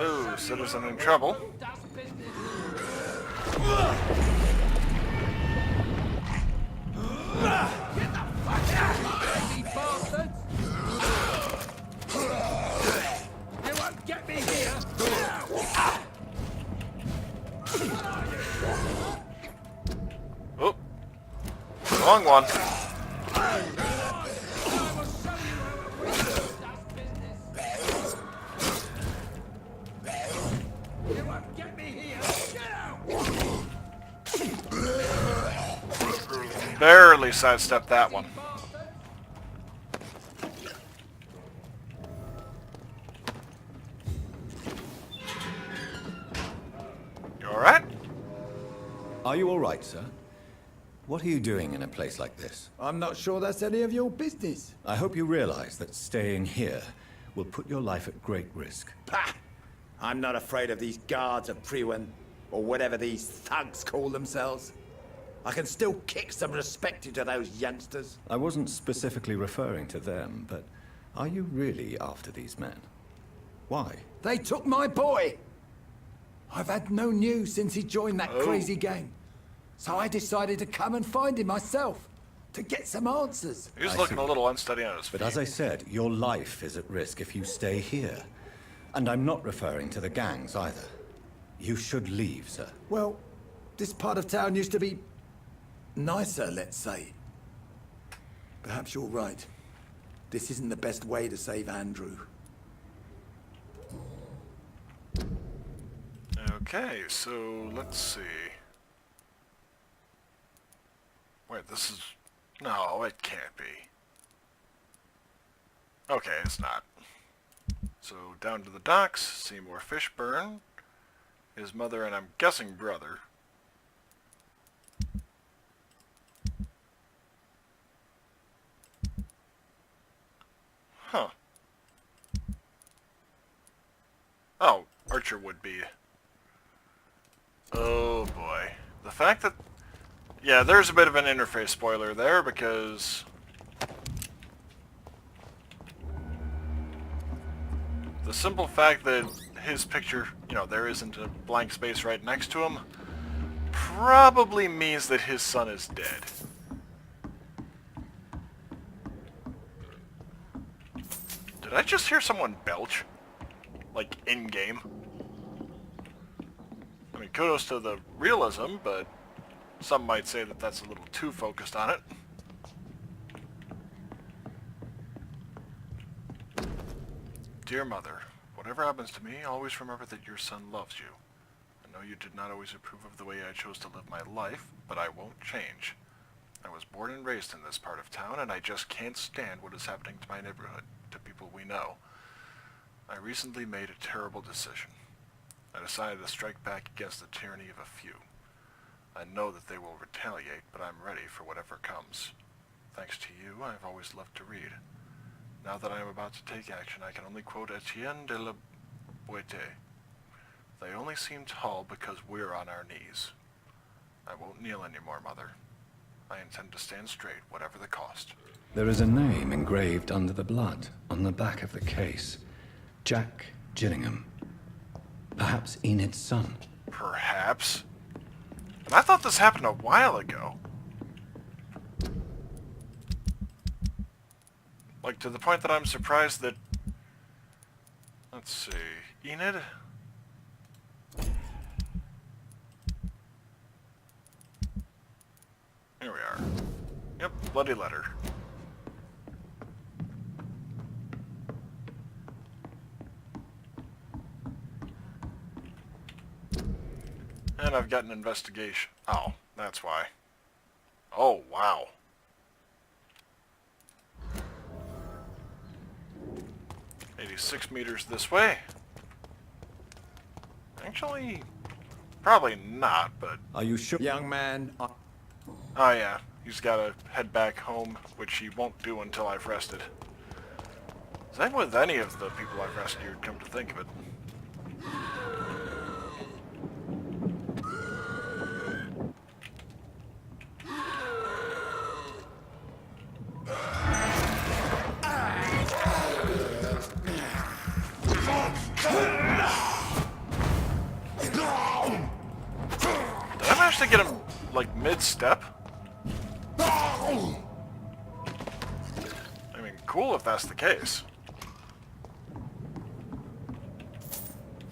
Oh, citizen in trouble. You won't get me here! Oh, wrong one. You won't get me here! Get out! Barely sidestepped that one. Are you all right, sir? What are you doing in a place like this? I'm not sure that's any of your business. I hope you realize that staying here will put your life at great risk. Pah! I'm not afraid of these guards of Priwen, or whatever these thugs call themselves. I can still kick some respect into those youngsters. I wasn't specifically referring to them, but are you really after these men? Why? They took my boy! I've had no news since he joined that crazy gang. So I decided to come and find him myself, to get some answers. He's looking a little unsteady on his feet. But as I said, your life is at risk if you stay here. And I'm not referring to the gangs either. You should leave, sir. Well, this part of town used to be nicer, let's say. Perhaps you're right. This isn't the best way to save Andrew. Okay, so let's see. Wait, this is... No, it can't be. Okay, it's not. So, down to the docks, Seymour Fishburne, his mother, and I'm guessing brother. Huh. Oh, Archer would be. Oh boy. The fact that... Yeah, there's a bit of an interface spoiler there, because... the simple fact that his picture, you know, there isn't a blank space right next to him, probably means that his son is dead. Did I just hear someone belch? Like, in-game? I mean, kudos to the realism, but some might say that that's a little too focused on it. Dear Mother, whatever happens to me, always remember that your son loves you. I know you did not always approve of the way I chose to live my life, but I won't change. I was born and raised in this part of town, and I just can't stand what is happening to my neighborhood, to people we know. I recently made a terrible decision. I decided to strike back against the tyranny of a few. I know that they will retaliate, but I'm ready for whatever comes. Thanks to you, I've always loved to read. Now that I am about to take action, I can only quote Etienne de la Boete. They only seem tall because we're on our knees. I won't kneel anymore, Mother. I intend to stand straight, whatever the cost. There is a name engraved under the blood on the back of the case. Jack Gillingham. Perhaps Enid's son. Perhaps? And I thought this happened a while ago. Like, to the point that I'm surprised that... Let's see... Enid? Here we are. Yep, bloody letter. And I've got an investigation. Oh, that's why. Oh, wow. "86 meters this way." Actually, probably not, but... Are you sure? Young man, Oh yeah, he's gotta head back home, which he won't do until I've rested. Same with any of the people I've rescued, come to think of it. Did I manage to get him, like, mid-step? I mean, cool if that's the case.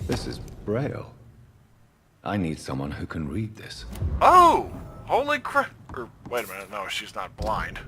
This is Braille. I need someone who can read this. Oh! Holy crap! Or, wait a minute, no, she's not blind.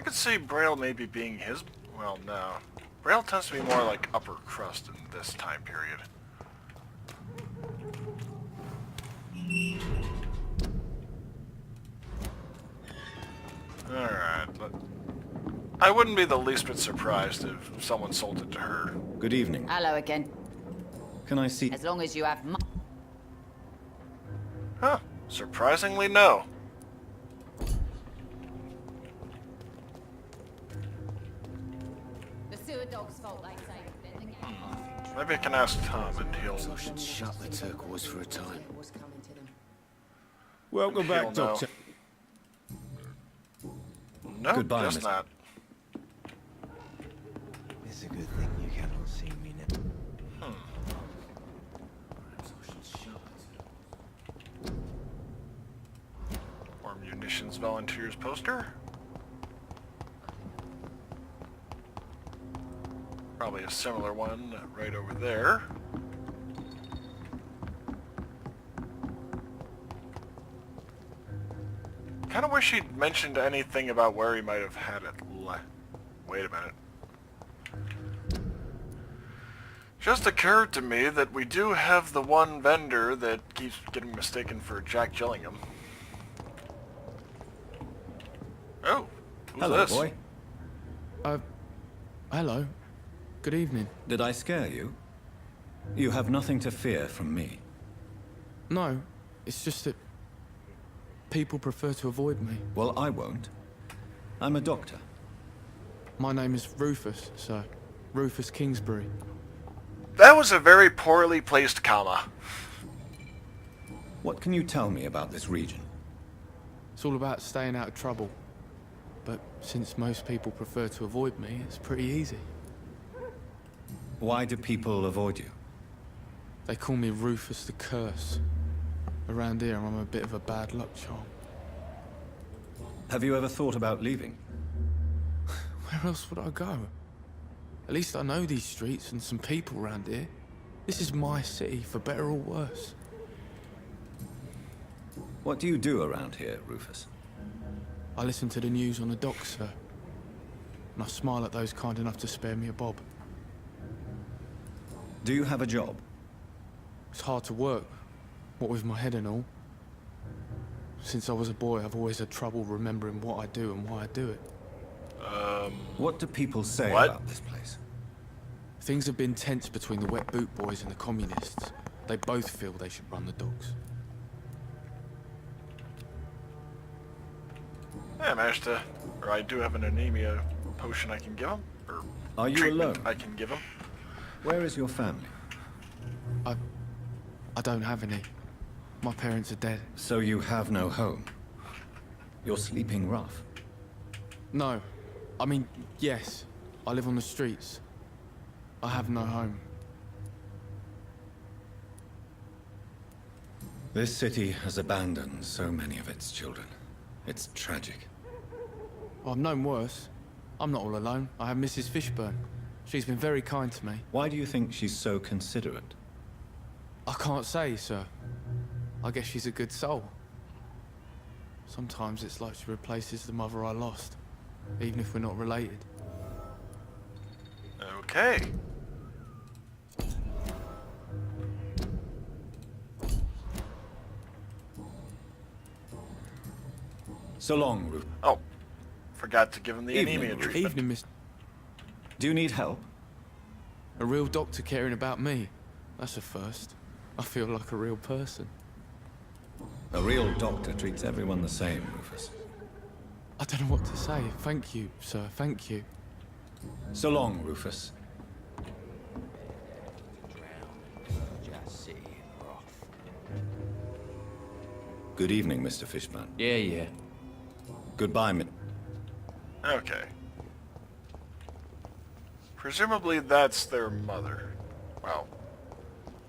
could see Braille maybe being his... Well, no. Braille tends to be more like upper crust in this time period. Alright, but I wouldn't be the least bit surprised if someone sold it to her. Good evening. Hello again. Can I see... As long as you have Huh. Surprisingly, no. the sewer dog's fault, they say. Maybe I can ask Tom and he'll... I should shut the turquoise for a time. He'll Welcome back, know. Doctor. No, Goodbye, just Miss- not. It's a good thing you cannot see me now. Or munitions volunteers poster. Probably a similar one right over there. Kind of wish he'd mentioned anything about where he might have had it. Wait a minute. Just occurred to me that we do have the one vendor that keeps getting mistaken for Jack Gillingham. Oh, who's Hello, this? boy. Hello. Good evening. Did I scare you? You have nothing to fear from me. No, it's just that people prefer to avoid me. Well, I won't. I'm a doctor. My name is Rufus, sir. Rufus Kingsbury. That was a very poorly placed comma. What can you tell me about this region? It's all about staying out of trouble. But since most people prefer to avoid me, it's pretty easy. Why do people avoid you? They call me Rufus the Curse. Around here, I'm a bit of a bad luck charm. Have you ever thought about leaving? Where else would I go? At least I know these streets and some people around here. This is my city, for better or worse. What do you do around here, Rufus? I listen to the news on the dock, sir. And I smile at those kind enough to spare me a bob. Do you have a job? It's hard to work, what with my head and all. Since I was a boy, I've always had trouble remembering what I do and why I do it. What do people say What? about this place? Things have been tense between the wet boot boys and the communists. They both feel they should run the docks. I managed to... Or I do have an anemia potion I can give him. Or Are you treatment alone? I can give him. Where is your family? I don't have any. My parents are dead. So you have no home? You're sleeping rough. No. I mean, yes. I live on the streets. I have no home. This city has abandoned so many of its children. It's tragic. I've known worse. I'm not all alone. I have Mrs. Fishburne. She's been very kind to me. Why do you think she's so considerate? I can't say, sir. I guess she's a good soul. Sometimes it's like she replaces the mother I lost, even if we're not related. Okay. So long, Rufus. Oh, forgot to give him the Evening, anemia Rufus. treatment. Evening, Miss... Do you need help? A real doctor caring about me. That's a first. I feel like a real person. A real doctor treats everyone the same, Rufus. I don't know what to say. Thank you, sir. Thank you. So long, Rufus. Good evening, Mr. Fishburne. Yeah. Goodbye, Okay. Presumably that's their mother. Well,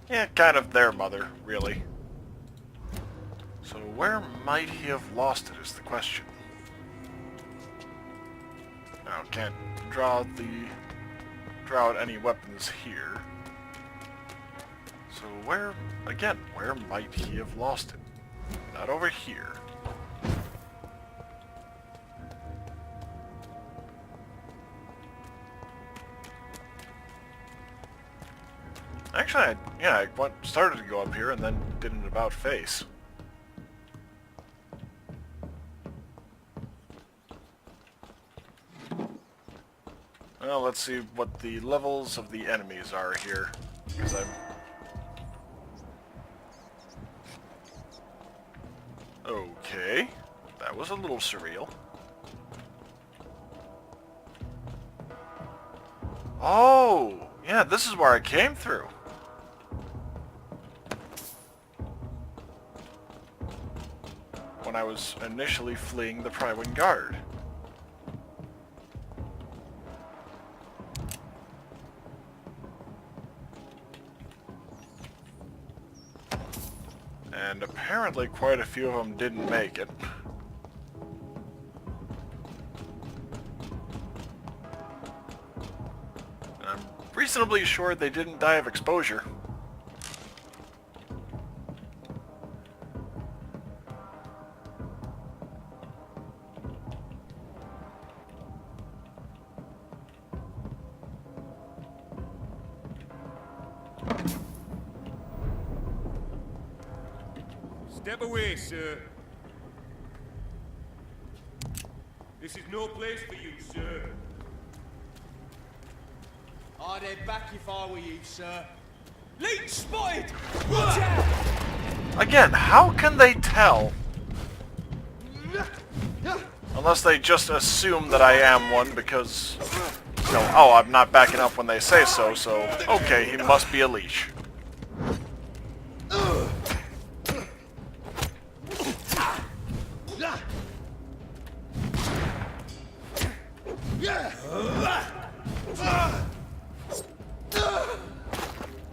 yeah, kind of their mother, really. So where might he have lost it is the question. Now, can't draw out any weapons here. So where might he have lost it? Not over here. Actually, I started to go up here and then did an about face. Well, let's see what the levels of the enemies are here. Because Okay, that was a little surreal. Oh, yeah, this is where I came through. When I was initially fleeing the Prywin Guard. And apparently quite a few of them didn't make it. And I'm reasonably sure they didn't die of exposure. Step away, sir. This is no place for you, sir. I'd head back if I were you, sir. Leech spotted! Watch out! Again, how can they tell? Unless they just assume that I am one because, you know, oh, I'm not backing up when they say so, so, okay, he must be a leash.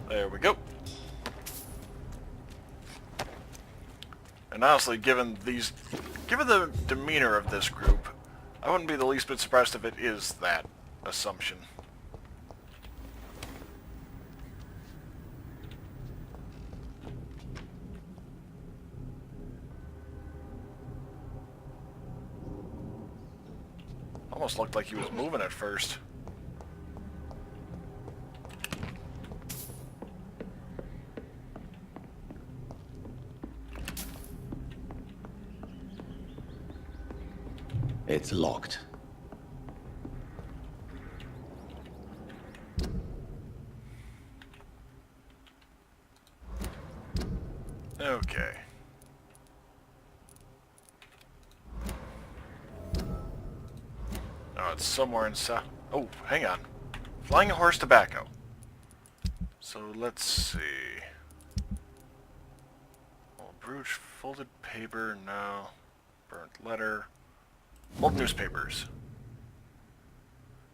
There we go. And honestly, given the demeanor of this group, I wouldn't be the least bit surprised if it is that assumption. Almost looked like he was moving at first. It's locked. Okay. Oh, it's somewhere in south. Oh, hang on. Flying horse tobacco. So let's see. Old brooch, folded paper, no. Burnt letter. Old newspapers.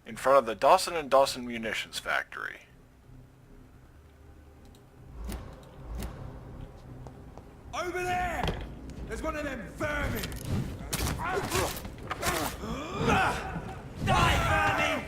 In front of the Dawson and Dawson Munitions Factory. Over there! There's one of them vermin! Die, vermin!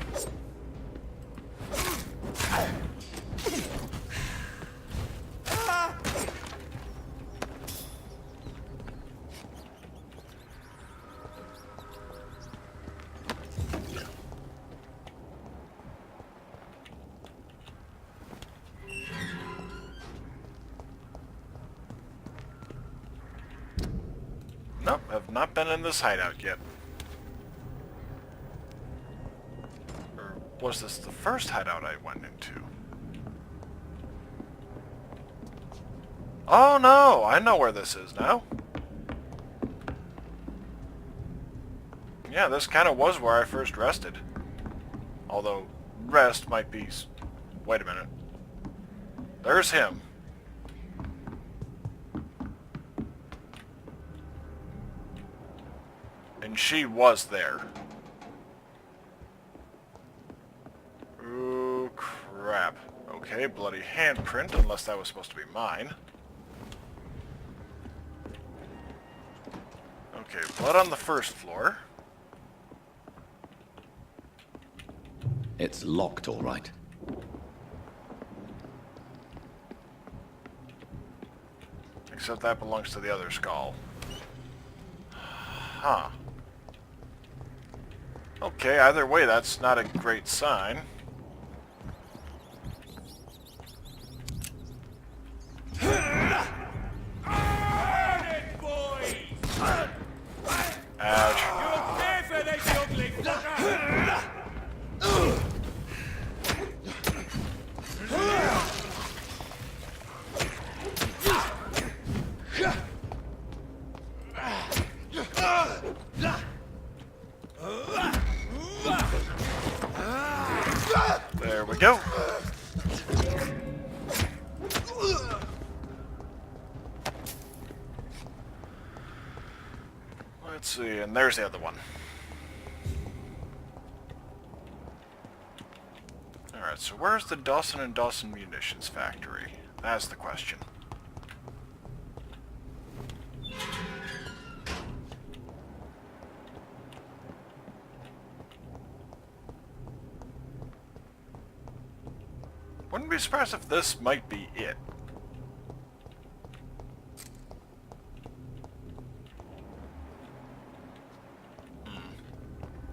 Nope, I've not been in this hideout yet. Or was this the first hideout I went into? Oh no, I know where this is now. Yeah, this kind of was where I first rested. Although, rest might be... Wait a minute. There's him. And she was there. Ooh, crap. Okay, bloody handprint, unless that was supposed to be mine. Okay, blood on the first floor. It's locked, all right. Except that belongs to the other skull. Huh. Okay, either way, that's not a great sign. There we go. Let's see, and there's the other one. Alright, so where's the Dawson & Dawson munitions factory? That's the question. Wouldn't be surprised if this might be it.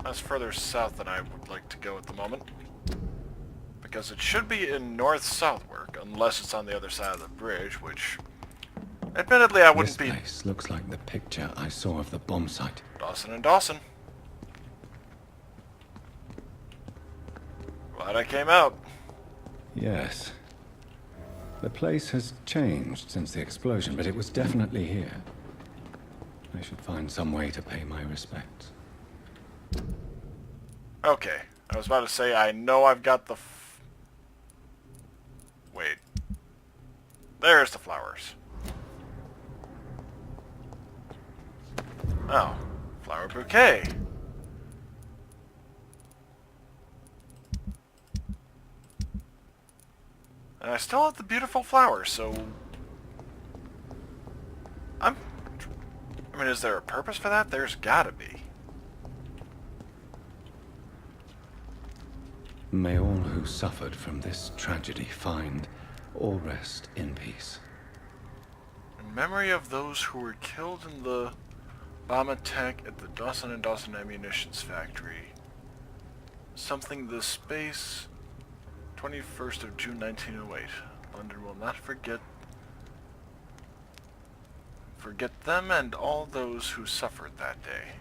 That's further south than I would like to go at the moment. Because it should be in north-southward, unless it's on the other side of the bridge, which... admittedly, I wouldn't be... This place looks like the picture I saw of the bomb site. Dawson & Dawson. Glad I came out. Yes. The place has changed since the explosion, but it was definitely here. I should find some way to pay my respects. Okay. I was about to say, I know I've got the... Wait. There's the flowers. Oh. Flower bouquet. And I still have the beautiful flowers, so... I mean, is there a purpose for that? There's gotta be. May all who suffered from this tragedy find or rest in peace. In memory of those who were killed in the bomb attack at the Dawson & Dawson Ammunitions Factory. Something the space... 21st of June 1908. London will not forget them and all those who suffered that day.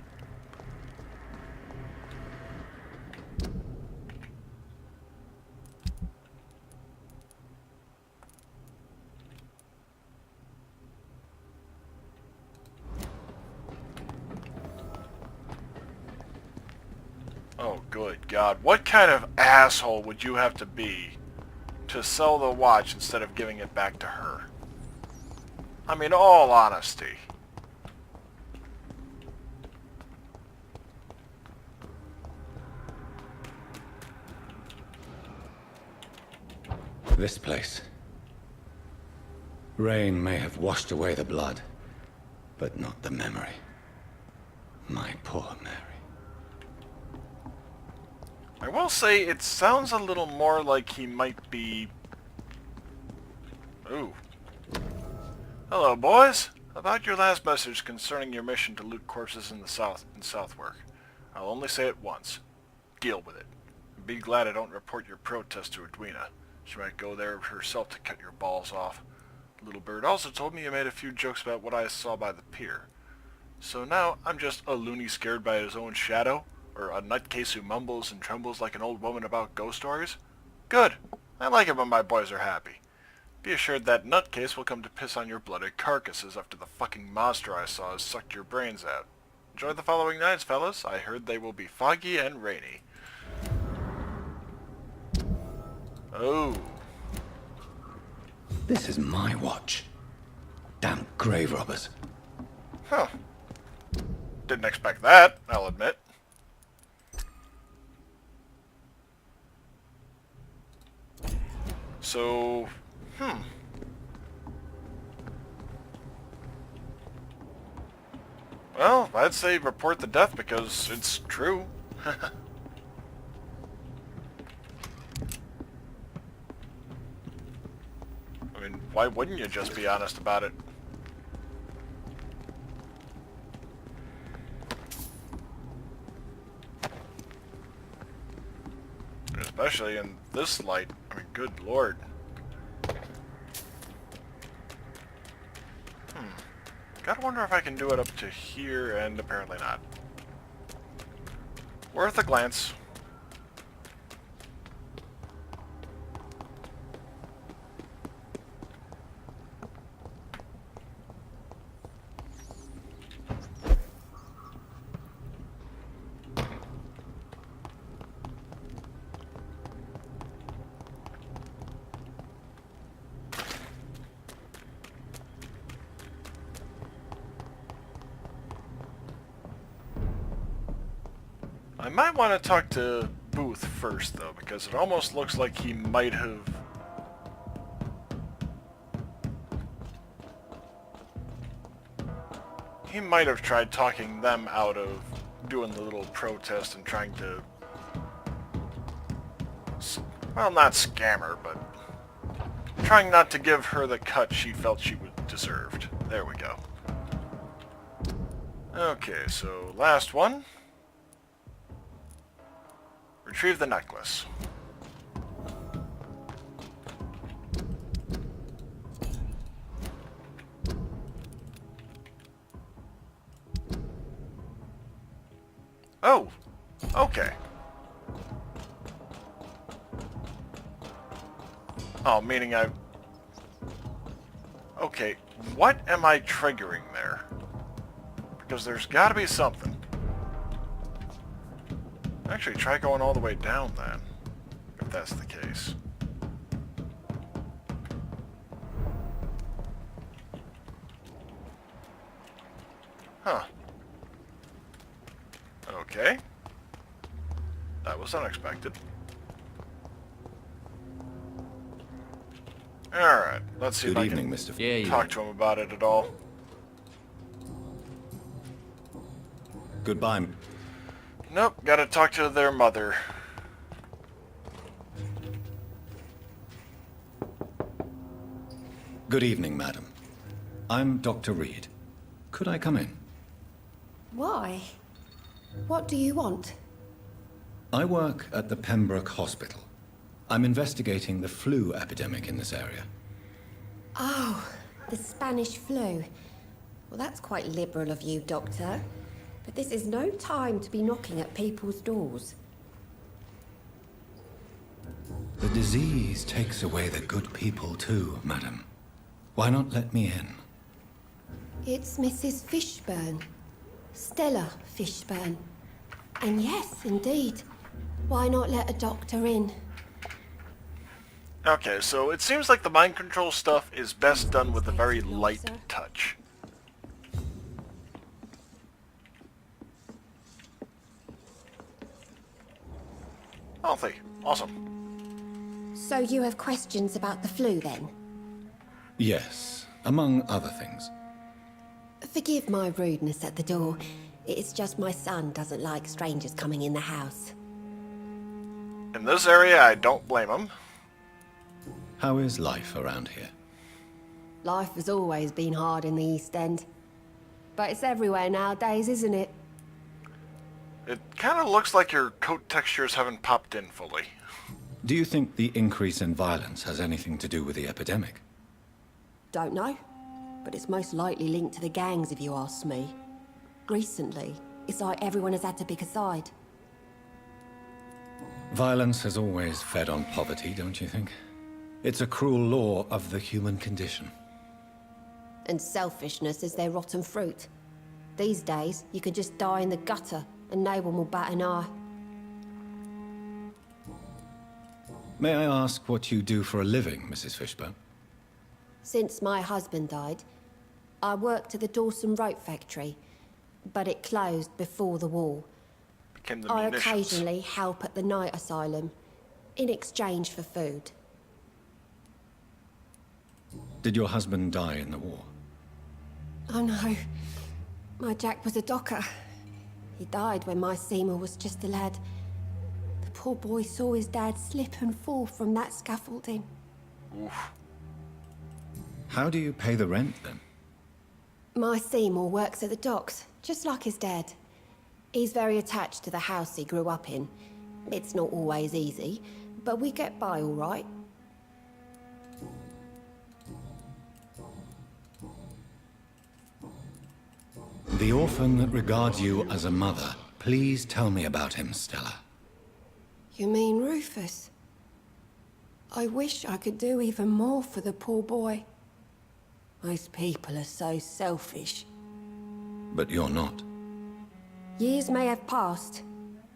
Oh, good God. What kind of asshole would you have to be to sell the watch instead of giving it back to her? I mean, all honesty. This place. Rain may have washed away the blood, but not the memory. My poor Mary. I will say, it sounds a little more like he might be... Ooh. Hello, boys. About your last message concerning your mission to loot corpses in the Southwark. I'll only say it once. Deal with it. And be glad I don't report your protest to Edwina. She might go there herself to cut your balls off. Little bird also told me you made a few jokes about what I saw by the pier. So now I'm just a loony scared by his own shadow? Or a nutcase who mumbles and trembles like an old woman about ghost stories? Good. I like it when my boys are happy. Be assured that nutcase will come to piss on your bloody carcasses after the fucking monster I saw has sucked your brains out. Enjoy the following nights, fellas. I heard they will be foggy and rainy. Oh. This is my watch. Damn grave robbers. Huh. Didn't expect that, I'll admit. So, well, I'd say report the death because it's true. I mean, why wouldn't you just be honest about it? Especially in this light. I mean, good lord. Gotta wonder if I can do it up to here, and apparently not. Worth a glance. might want to talk to Booth first, though, because it almost looks like he might have... He might have tried talking them out of doing the little protest and trying to... Well, not scam her, but... trying not to give her the cut she felt she deserved. There we go. Okay, so last one. Retrieve the necklace. Oh, okay. Oh, meaning I... Okay, what am I triggering there? Because there's gotta be something. Actually, try going all the way down then, if that's the case. Huh. Okay. That was unexpected. Alright, let's see if I can talk to him about it at all. Goodbye. Nope, gotta talk to their mother. Good evening, madam. I'm Dr. Reed. Could I come in? Why? What do you want? I work at the Pembroke Hospital. I'm investigating the flu epidemic in this area. Oh, the Spanish flu. Well, that's quite liberal of you, Doctor. But this is no time to be knocking at people's doors. The disease takes away the good people too, madam. Why not let me in? It's Mrs. Fishburne. Stella Fishburne. And yes, indeed. Why not let a doctor in? Okay, so it seems like the mind control stuff is best done with a very light touch. Healthy. Awesome. So you have questions about the flu, then? Yes, among other things. Forgive my rudeness at the door. It's just my son doesn't like strangers coming in the house. In this area, I don't blame him. How is life around here? Life has always been hard in the East End. But it's everywhere nowadays, isn't it? It kind of looks like your coat textures haven't popped in fully. Do you think the increase in violence has anything to do with the epidemic? Don't know. But it's most likely linked to the gangs, if you ask me. Recently, it's like everyone has had to pick a side. Violence has always fed on poverty, don't you think? It's a cruel law of the human condition. And selfishness is their rotten fruit. These days, you can just die in the gutter, and no one will bat an eye. May I ask what you do for a living, Mrs. Fishburne? Since my husband died, I worked at the Dawson Rope Factory, but it closed before the war. Became the I munitions. occasionally help at the night asylum, in exchange for food. Did your husband die in the war? Oh no, my Jack was a docker. He died when my Seymour was just a lad. The poor boy saw his dad slip and fall from that scaffolding. Oof. How do you pay the rent, then? My Seymour works at the docks, just like his dad. He's very attached to the house he grew up in. It's not always easy, but we get by all right. The orphan that regards you as a mother. Please tell me about him, Stella. You mean Rufus? I wish I could do even more for the poor boy. Most people are so selfish. But you're not. Years may have passed,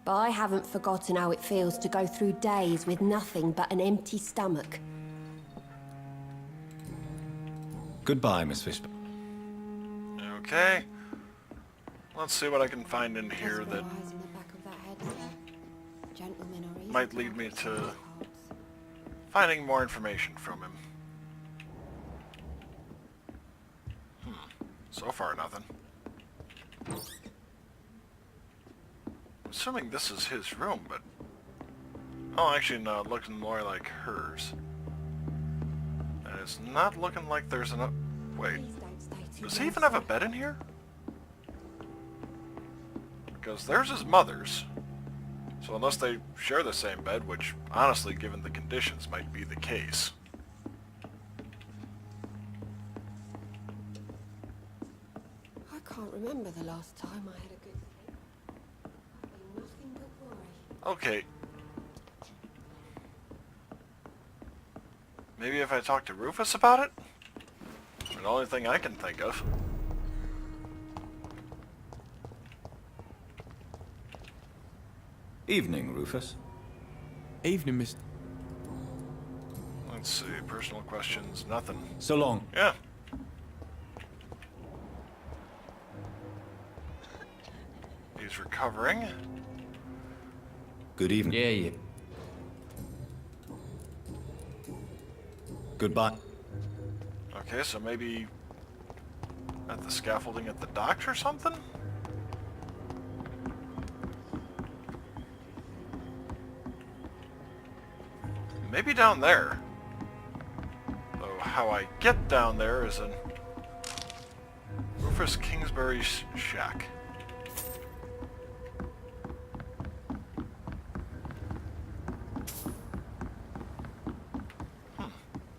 but I haven't forgotten how it feels to go through days with nothing but an empty stomach. Goodbye, Miss Fishburne. Okay. Let's see what I can find in here that... In the back of that head. might lead me to finding more information from him. So far, nothing. I'm assuming this is his room, but... Oh, actually, no, it looks more like hers. And it's not looking like there's enough... Wait. Does he even have a bed in here? Because there's his mother's. So unless they share the same bed, which, honestly, given the conditions, might be the case. I can't remember the last time I had a good sleep. I've been nothing but worry. Okay. Maybe if I talk to Rufus about it? The only thing I can think of. Evening, Rufus. Evening, Mr. Let's see, personal questions, nothing. So long. Yeah. He's recovering. Good evening. Yeah, yeah. Goodbye. Okay, so maybe at the scaffolding at the docks or something? Maybe down there. Though how I get down there is in Rufus Kingsbury's shack.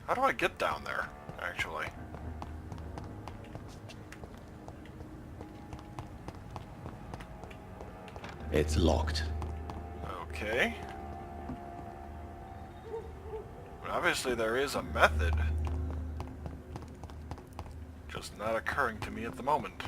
How do I get down there, actually? It's locked. Okay. But obviously there is a method. Just not occurring to me at the moment.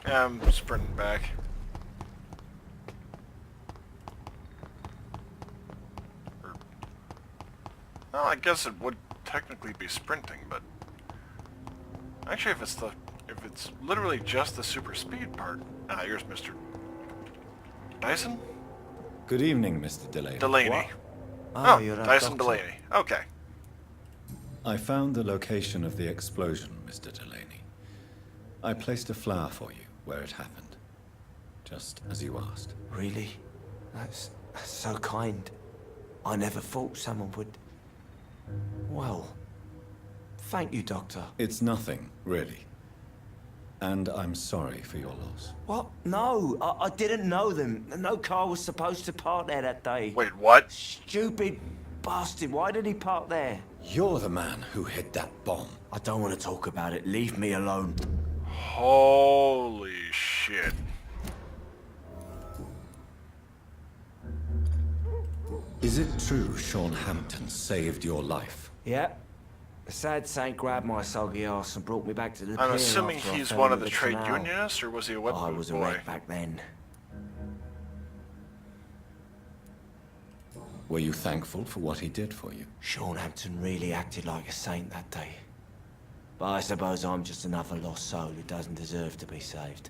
Yeah, I'm sprinting back. Well, I guess it would technically be sprinting, but actually, if it's literally just the super speed part. Ah, here's Mr. Dyson? Good evening, Mr. Delaney. Delaney. What? Oh, you're a Dyson doctor. Delaney. Okay. I found the location of the explosion, Mr. Delaney. I placed a flower for you where it happened, just as you asked. Really? That's so kind. I never thought someone would... Well, thank you, Doctor. It's nothing, really. And I'm sorry for your loss. What? No, I didn't know them. No car was supposed to park there that day. Wait, what? Stupid bastard. Why did he park there? You're the man who hid that bomb. I don't want to talk about it. Leave me alone. Holy shit. Is it true Sean Hampton saved your life? Yeah. The sad saint grabbed my soggy ass and brought me back to the I'm pier assuming after I he's fell one of into the trade canal. unionists, or was he a wet I was a boy? wreck back then. Were you thankful for what he did for you? Sean Hampton really acted like a saint that day. But I suppose I'm just another lost soul who doesn't deserve to be saved.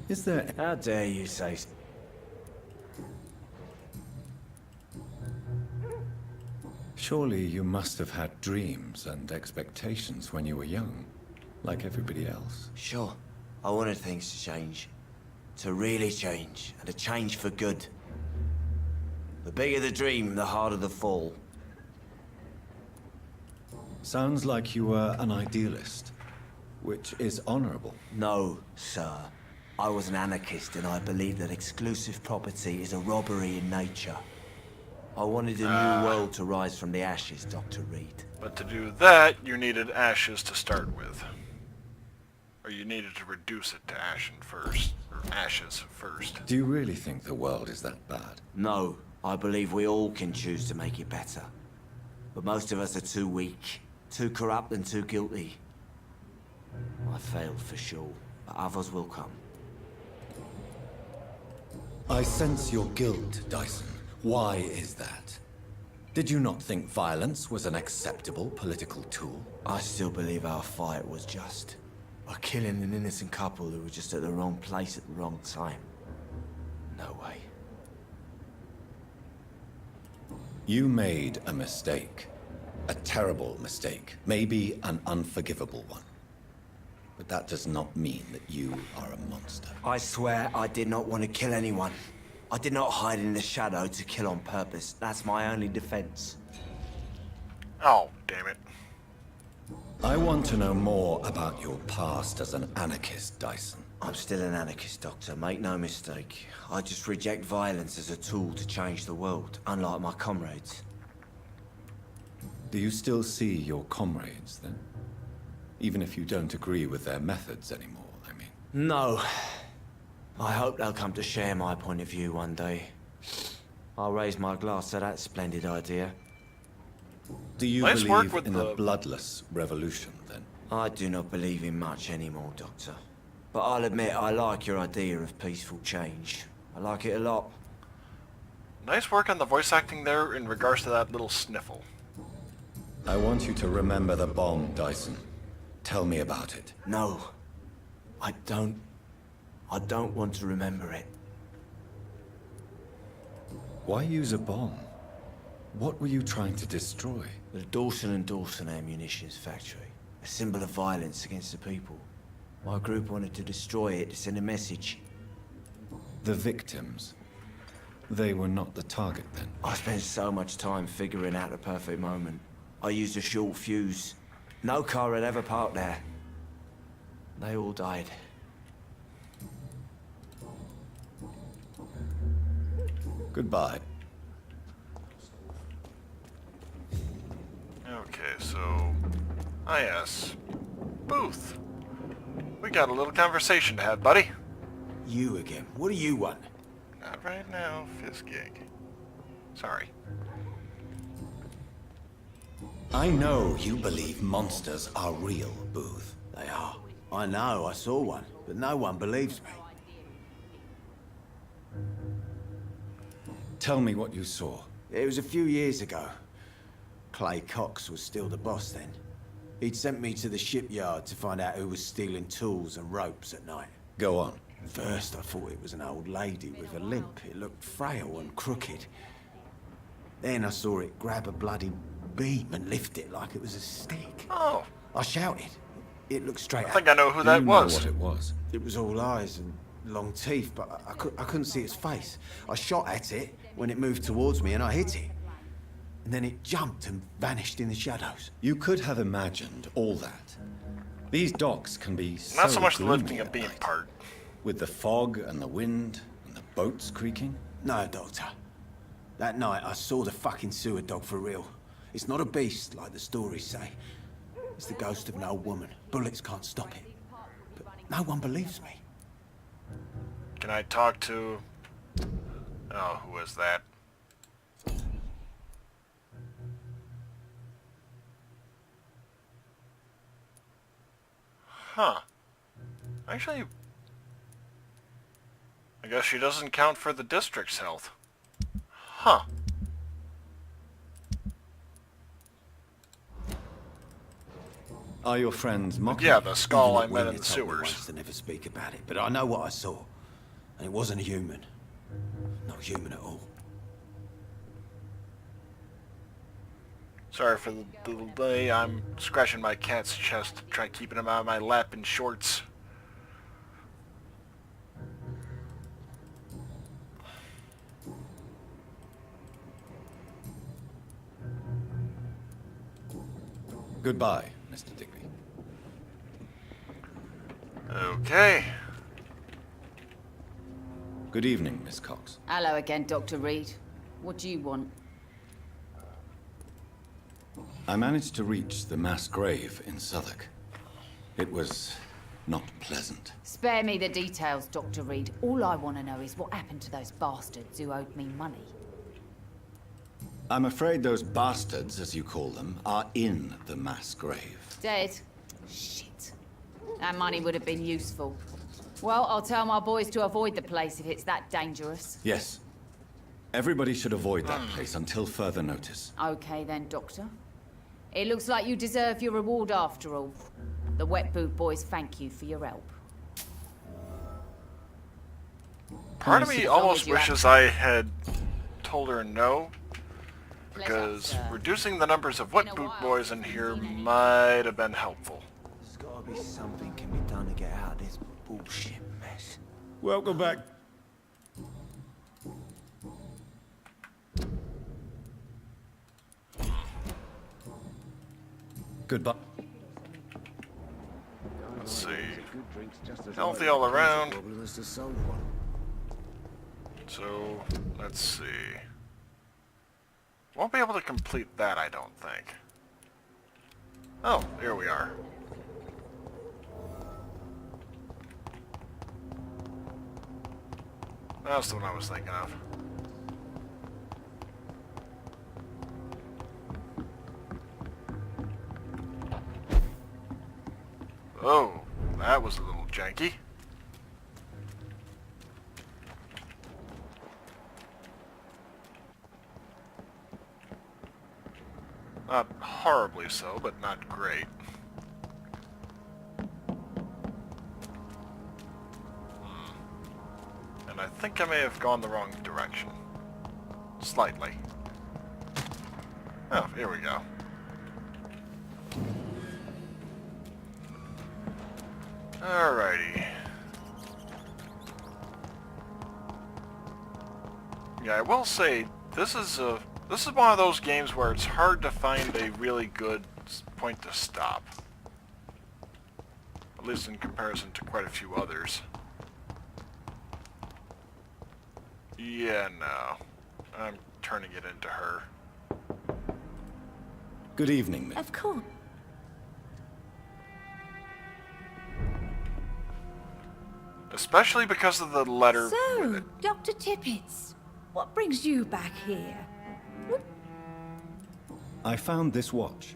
Is there... How dare you say... Surely you must have had dreams and expectations when you were young, like everybody else. Sure. I wanted things to change. To really change, and to change for good. The bigger the dream, the harder the fall. Sounds like you were an idealist, which is honorable. No, sir. I was an anarchist, and I believed that exclusive property is a robbery in nature. I wanted a new world to rise from the ashes, Dr. Reed. But to do that, you needed ashes to start with. Or you needed to reduce it to ashes first. Do you really think the world is that bad? No, I believe we all can choose to make it better. But most of us are too weak, too corrupt and too guilty. I failed for sure, but others will come. I sense your guilt, Dyson. Why is that? Did you not think violence was an acceptable political tool? I still believe our fight was just. By killing an innocent couple who were just at the wrong place at the wrong time. No way. You made a mistake. A terrible mistake. Maybe an unforgivable one. But that does not mean that you are a monster. I swear I did not want to kill anyone. I did not hide in the shadow to kill on purpose. That's my only defense. Oh, damn it. I want to know more about your past as an anarchist, Dyson. I'm still an anarchist, Doctor. Make no mistake. I just reject violence as a tool to change the world, unlike my comrades. Do you still see your comrades, then? Even if you don't agree with their methods anymore, I mean. No. I hope they'll come to share my point of view one day. I'll raise my glass to that splendid idea. Do you Nice work believe with in the- a bloodless revolution, then? I do not believe in much anymore, Doctor. But I'll admit I like your idea of peaceful change. I like it a lot. Nice work on the voice acting there in regards to that little sniffle. I want you to remember the bomb, Dyson. Tell me about it. No. I don't want to remember it. Why use a bomb? What were you trying to destroy? The Dawson & Dawson ammunitions factory. A symbol of violence against the people. My group wanted to destroy it to send a message. The victims. They were not the target, then? I spent so much time figuring out the perfect moment. I used a short fuse. No car had ever parked there. They all died. Goodbye. Okay, so... Ah, yes. Booth. We got a little conversation to have, buddy. You again? What do you want? Not right now, Fizzgig. Sorry. I know you believe monsters are real, Booth. They are. I know, I saw one, but no one believes me. Tell me what you saw. It was a few years ago. Clay Cox was still the boss then. He'd sent me to the shipyard to find out who was stealing tools and ropes at night. Go on. First, I thought it was an old lady with a limp. It looked frail and crooked. Then I saw it grab a bloody beam and lift it like it was a stick. Oh. I shouted. It looked straight I think I know who that was. Know what it was. It was all eyes and long teeth, but I couldn't see its face. I shot at it when it moved towards me and I hit it. And then it jumped and vanished in the shadows. You could have imagined all that. These docks can be Not so much the gloomy lifting a at beam night, part. with the fog and the wind and the boats creaking. No, Doctor. That night I saw the fucking sewer dog for real. It's not a beast like the stories say. It's the ghost of an old woman. Bullets can't stop it. But no one believes me. Can I talk to... Oh, who was that? Huh. Actually... I guess she doesn't count for the district's health. Huh. Are your friends mocking? Yeah, the skull I Even met William in the told me sewers. once to never speak about it, but I know what I saw. And it wasn't a human. Not human at all. Sorry for the delay. I'm scratching my cat's chest, trying keeping him out of my lap in shorts. Goodbye, Mr. Digby. Okay. Good evening, Miss Cox. Hello again, Dr. Reed. What do you want? I managed to reach the mass grave in Southwark. It was not pleasant. Spare me the details, Dr. Reed. All I want to know is what happened to those bastards who owed me money. I'm afraid those bastards, as you call them, are in the mass grave. Dead? Shit. That money would have been useful. Well, I'll tell my boys to avoid the place if it's that dangerous. Yes. Everybody should avoid that place until further notice. Okay then, Doctor. It looks like you deserve your reward after all. The Wet Boot Boys thank you for your help. Part of me almost wishes I had told her no, because reducing the numbers of Wet Boot Boys in here might have been helpful. There's gotta be something can be done to get out of this bullshit mess. Welcome back. Goodbye. Let's see. Healthy all around. So, let's see. Won't be able to complete that, I don't think. Oh, here we are. That's the one I was thinking of. Oh, that was a little janky. Not horribly so, but not great. And I think I may have gone the wrong direction. Slightly. Oh, here we go. Alrighty. Yeah, I will say, this is one of those games where it's hard to find a really good point to stop. At least in comparison to quite a few others. Yeah, no. I'm turning it into her. Good evening, Miss. Of course. Especially because of the letter with So, it. Dr. Tippets, what brings you back here? I found this watch.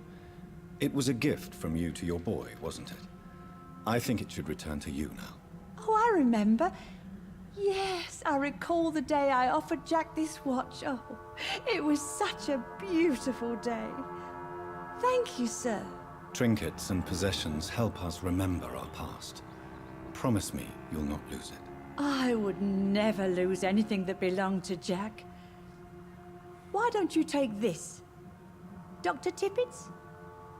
It was a gift from you to your boy, wasn't it? I think it should return to you now. Oh, I remember. Yes, I recall the day I offered Jack this watch. Oh, it was such a beautiful day. Thank you, sir. Trinkets and possessions help us remember our past. Promise me you'll not lose it. I would never lose anything that belonged to Jack. Why don't you take this? Dr. Tippets?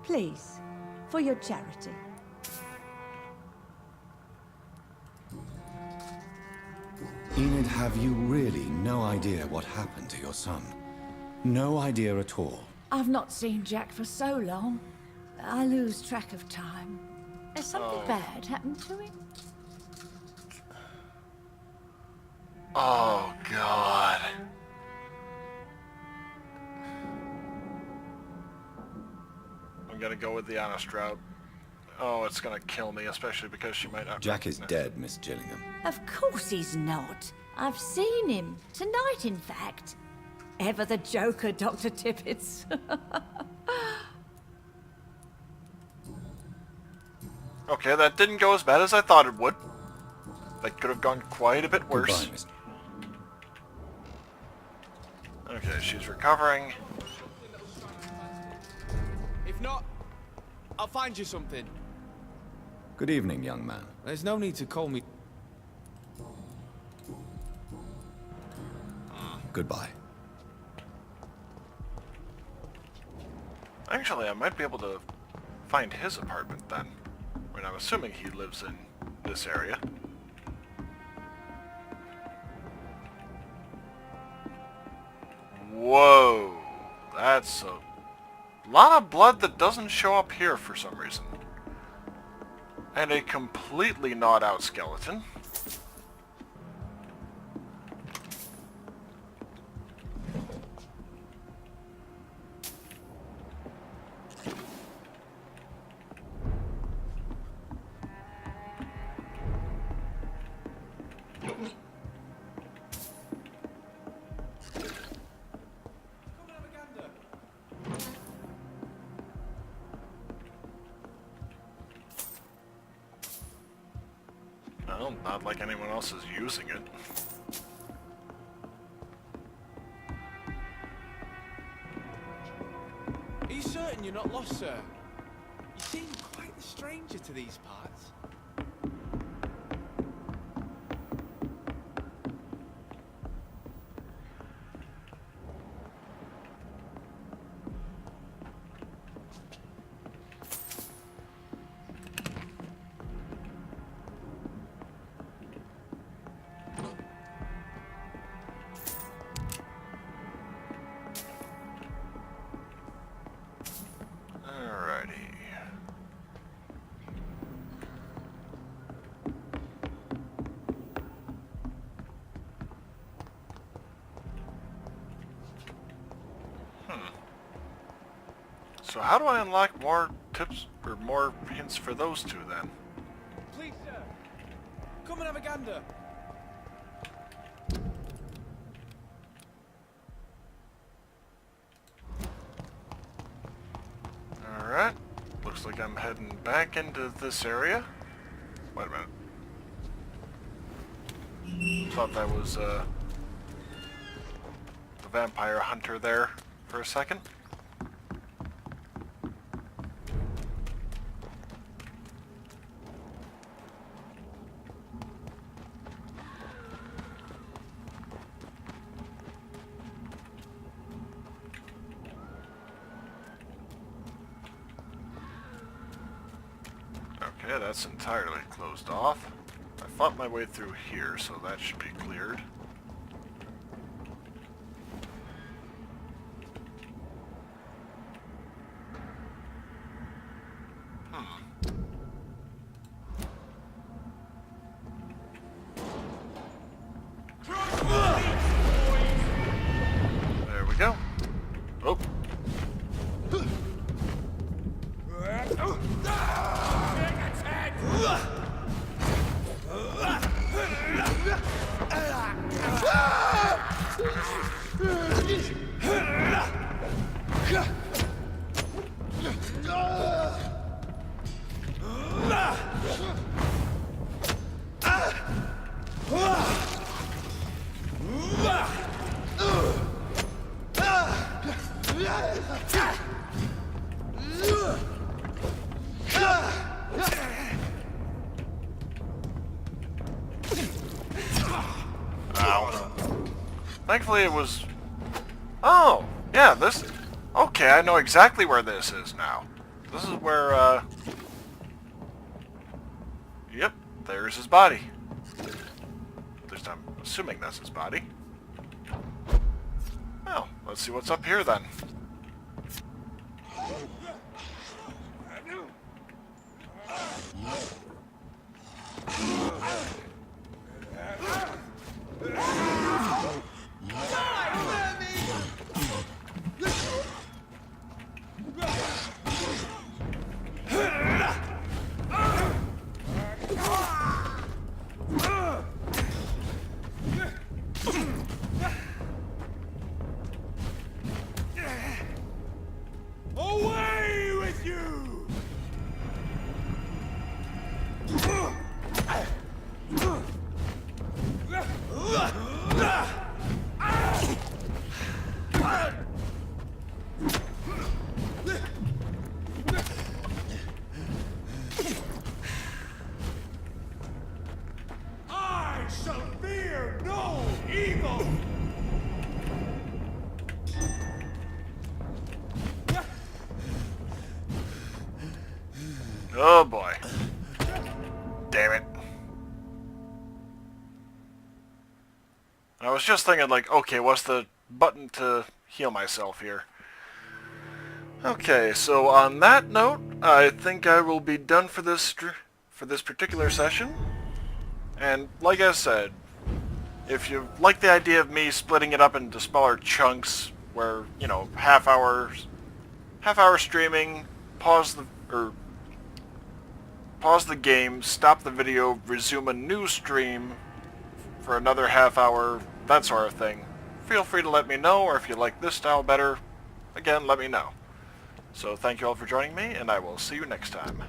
Please, for your charity. Enid, have you really no idea what happened to your son? No idea at all. I've not seen Jack for so long. I lose track of time. Has something bad happened to him? Oh, God. I'm gonna go with the honest route. Oh, it's gonna kill me, especially because she might not. Jack is dead, Miss Gillingham. Of course he's not. I've seen him. Tonight, in fact. Ever the joker, Dr. Tippets. Okay, that didn't go as bad as I thought it would. That could have gone quite a bit worse. Goodbye, Miss. Okay, she's recovering. If not, I'll find you something. Good evening, young man. There's no need to call me. Goodbye. Actually, I might be able to find his apartment then. I mean, I'm assuming he lives in this area. Whoa, that's a lot of blood that doesn't show up here for some reason. And a completely gnawed out skeleton. Well, not like anyone else is using it. certain you're not lost, sir? You seem quite the stranger to these parts. So how do I unlock more tips or more hints for those two then? Please, sir. Come and have a gander. Alright. Looks like I'm heading back into this area. Wait a minute. Thought that was the vampire hunter there for a second. Okay, that's entirely closed off. I fought my way through here, so that should be cleared. There we go. Oh. Ow. Thankfully it was... Oh! Yeah, this... Okay, I know exactly where this is now. This is where, Yep, there's his body. At least I'm assuming that's his body. Well, let's see what's up here then. Away with you! I shall fear no evil! Oh boy. Damn it. I was just thinking like, okay, what's the button to heal myself here? Okay, so on that note, I think I will be done for this particular session. And like I said, if you like the idea of me splitting it up into smaller chunks where, you know, half hour streaming, pause the game, stop the video, resume a new stream for another half hour, that sort of thing. Feel free to let me know, or if you like this style better, again, let me know. So thank you all for joining me, and I will see you next time.